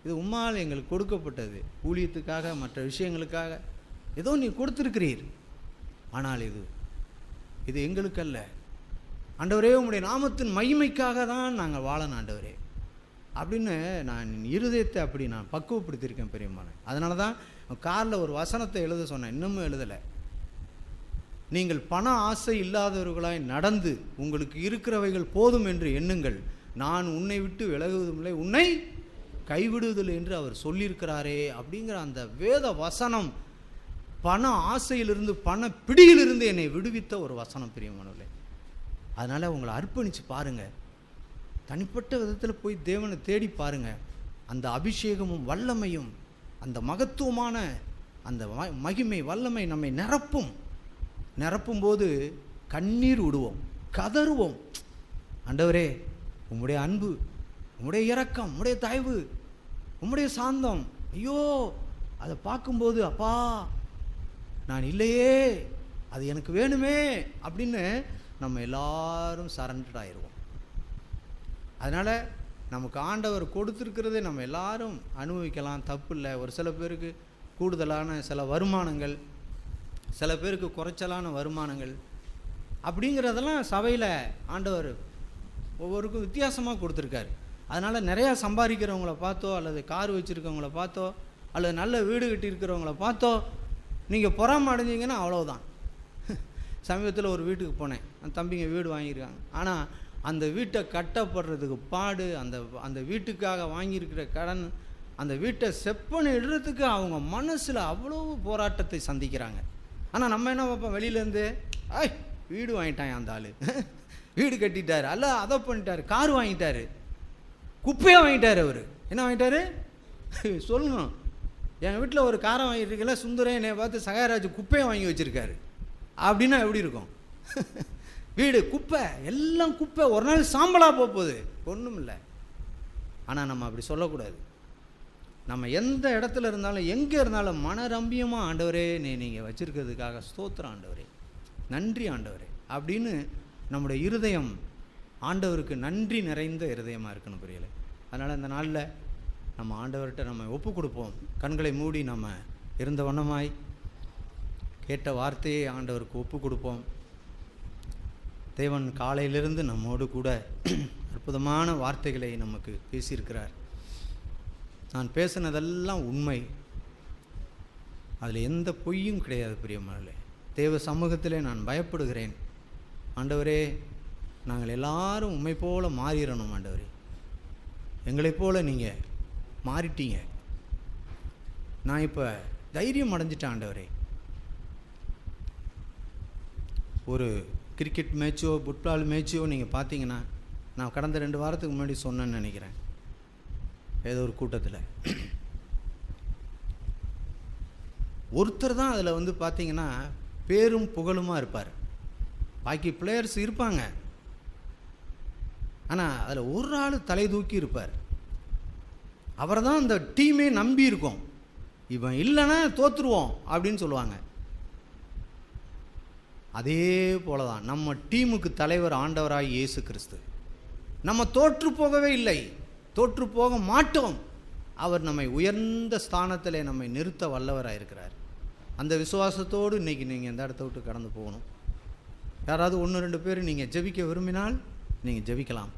இது உம்மால் எங்களுக்கு கொடுக்கப்பட்டது, ஊழியத்துக்காக மற்ற விஷயங்களுக்காக ஏதோ நீ கொடுத்துருக்கிறீர், ஆனால் இது எங்களுக்கல்ல ஆண்டவரே, உம்முடைய நாமத்தின் மகிமைக்காக தான் நாங்கள் வாழணும் ஆண்டவரே அப்படின்னு நான் இருதயத்தை அப்படி நான் பக்குவப்படுத்தியிருக்கேன் பெரியம்மான. அதனால தான் காரில் ஒரு வசனத்தை எழுத சொன்னேன், இன்னமும் எழுதலை. நீங்கள் பண ஆசை இல்லாதவர்களாய் நடந்து உங்களுக்கு இருக்கிறவைகள் போதும் என்று எண்ணுங்கள், நான் உன்னை விட்டு விலகுவதும் இல்லை, உன்னை கைவிடுவதில்லை என்று அவர் சொல்லியிருக்கிறாரே அப்படிங்கிற அந்த வேத வசனம் பண ஆசையிலிருந்து, பண பிடியிலிருந்து என்னை விடுவித்த ஒரு வசனம் பிரியமானவர்களே. அதனால் உங்களை அர்ப்பணித்து பாருங்கள், தனிப்பட்ட விதத்தில் போய் தேவனை தேடி பாருங்கள். அந்த அபிஷேகமும் வல்லமையும் அந்த மகத்துவமான அந்த மகிமை வல்லமை நம்மை நிரப்பும் போது கண்ணீர் விடுவோம், கதறுவோம். ஆண்டவரே உம்முடைய அன்பு, உம்முடைய இரக்கம், உம்முடைய தயவு, உம்முடைய சாந்தம், ஐயோ அதை பார்க்கும்போது அப்பா நான் இல்லையே, அது எனக்கு வேணுமே அப்படின்னு நம்ம எல்லாரும் சரண்டர் ஆயிடுவோம். அதனால் நமக்கு ஆண்டவர் கொடுத்துருக்கிறத நம்ம எல்லாரும் அனுபவிக்கலாம், தப்பு இல்லை. ஒரு சில பேருக்கு கூடுதலான சில வருமானங்கள், சில பேருக்கு குறைச்சலான வருமானங்கள், அப்படிங்கிறதெல்லாம் சபையில் ஆண்டவர் ஒவ்வொருக்கும் வித்தியாசமாக கொடுத்துருக்காரு. அதனால் நிறையா சம்பாதிக்கிறவங்கள பார்த்தோ, அல்லது கார் வச்சுருக்கவங்கள பார்த்தோ, அல்லது நல்ல வீடு கட்டியிருக்கிறவங்கள பார்த்தோ நீங்கள் பொறாமை அடைஞ்சிங்கன்னா அவ்வளோதான். சமீபத்தில் ஒரு வீட்டுக்கு போனேன், அந்த தம்பிங்க வீடு வாங்கியிருக்காங்க. ஆனால் அந்த வீட்டை கட்டப்படுறதுக்கு பாடு, அந்த வீட்டுக்காக வாங்கியிருக்கிற கடன், அந்த வீட்டை செப்பனை இடுறதுக்கு அவங்க மனசில் அவ்வளோ போராட்டத்தை சந்திக்கிறாங்க. ஆனால் நம்ம என்ன பார்ப்போம், வெளியிலேருந்து வீடு வாங்கிட்டான் அந்த ஆள், வீடு கட்டிட்டார், அல்ல அதை பண்ணிட்டார், கார் வாங்கிட்டார், குப்பையாக வாங்கிட்டார். அவர் என்ன வாங்கிட்டார் சொல்லணும். என் வீட்டில் ஒரு காரை வாங்கியிருக்கல, சுந்தரன் என்னை பார்த்து சகாயராஜ் குப்பையை வாங்கி வச்சுருக்காரு அப்படின்னா எப்படி இருக்கும்? வீடு குப்பை, எல்லாம் குப்பை, ஒரு நாள் சாம்பலாக போகுது, ஒன்றும் இல்லை. ஆனால் நம்ம அப்படி சொல்லக்கூடாது. நம்ம எந்த இடத்துல இருந்தாலும் எங்கே இருந்தாலும் மனரம்பியமாக ஆண்டவரே நீங்கள் வச்சுருக்கிறதுக்காக ஸ்தோத்திரம் ஆண்டவரே, நன்றி ஆண்டவரே அப்படின்னு நம்முடைய இருதயம் ஆண்டவருக்கு நன்றி நிறைந்த இருதயமாக இருக்கணும். புரியலை? அதனால் இந்த நாளில் நம்ம ஆண்டவர்கிட்ட நம்ம ஒப்பு கொடுப்போம். கண்களை மூடி நம்ம இருந்த வண்ணமாய் கேட்ட வார்த்தையை ஆண்டவருக்கு ஒப்பு கொடுப்போம். தேவன் காலையிலிருந்து நம்மோடு கூட அற்புதமான வார்த்தைகளை நமக்கு பேசியிருக்கிறார். நான் பேசினதெல்லாம் உண்மை, அதில் எந்த பொய்யும் கிடையாது. பிரியமானவர்களே, தேவ சமூகத்திலே நான் பயப்படுகிறேன். ஆண்டவரே, நாங்கள் எல்லாரும் உண்மை போல மாறிடணும். ஆண்டவரே, எங்களைப் போல நீங்கள் மாறிட்டீங்க. நான் இப்போ தைரியம் அடைஞ்சிட்டேன். ஆண்டவரே, ஒரு கிரிக்கெட் மேட்சோ ஃபுட்பால் மேட்சோ நீங்கள் பார்த்தீங்கன்னா, நான் கடந்த 2 வாரத்துக்கு முன்னாடி சொன்னேன்னு நினைக்கிறேன், ஏதோ ஒரு கூட்டத்தில் ஒருத்தர் தான் அதில் பார்த்தீங்கன்னா பேரும் புகழுமாக இருப்பார். பாக்கி பிளேயர்ஸ் இருப்பாங்க, ஆனால் அதில் ஒரு ஆள் தலை தூக்கி இருப்பார். அவரை தான் அந்த டீமே நம்பி இருக்கும். இவன் இல்லைன்னா தோற்றுருவோம் அப்படின்னு சொல்லுவாங்க. அதே போல தான் நம்ம டீமுக்கு தலைவர் ஆண்டவராய் இயேசு கிறிஸ்து. நம்ம தோற்று போகவே இல்லை, தோற்று போக மாட்டோம். அவர் நம்மை உயர்ந்த ஸ்தானத்தில் நம்மை நிறுத்த வல்லவராக இருக்கிறார். அந்த விசுவாசத்தோடு இன்றைக்கி நீங்கள் இந்த இடத்த விட்டு கடந்து போகணும். யாராவது 1-2 பேர் நீங்கள் ஜெபிக்க விரும்பினால் நீங்கள் ஜெபிக்கலாம்.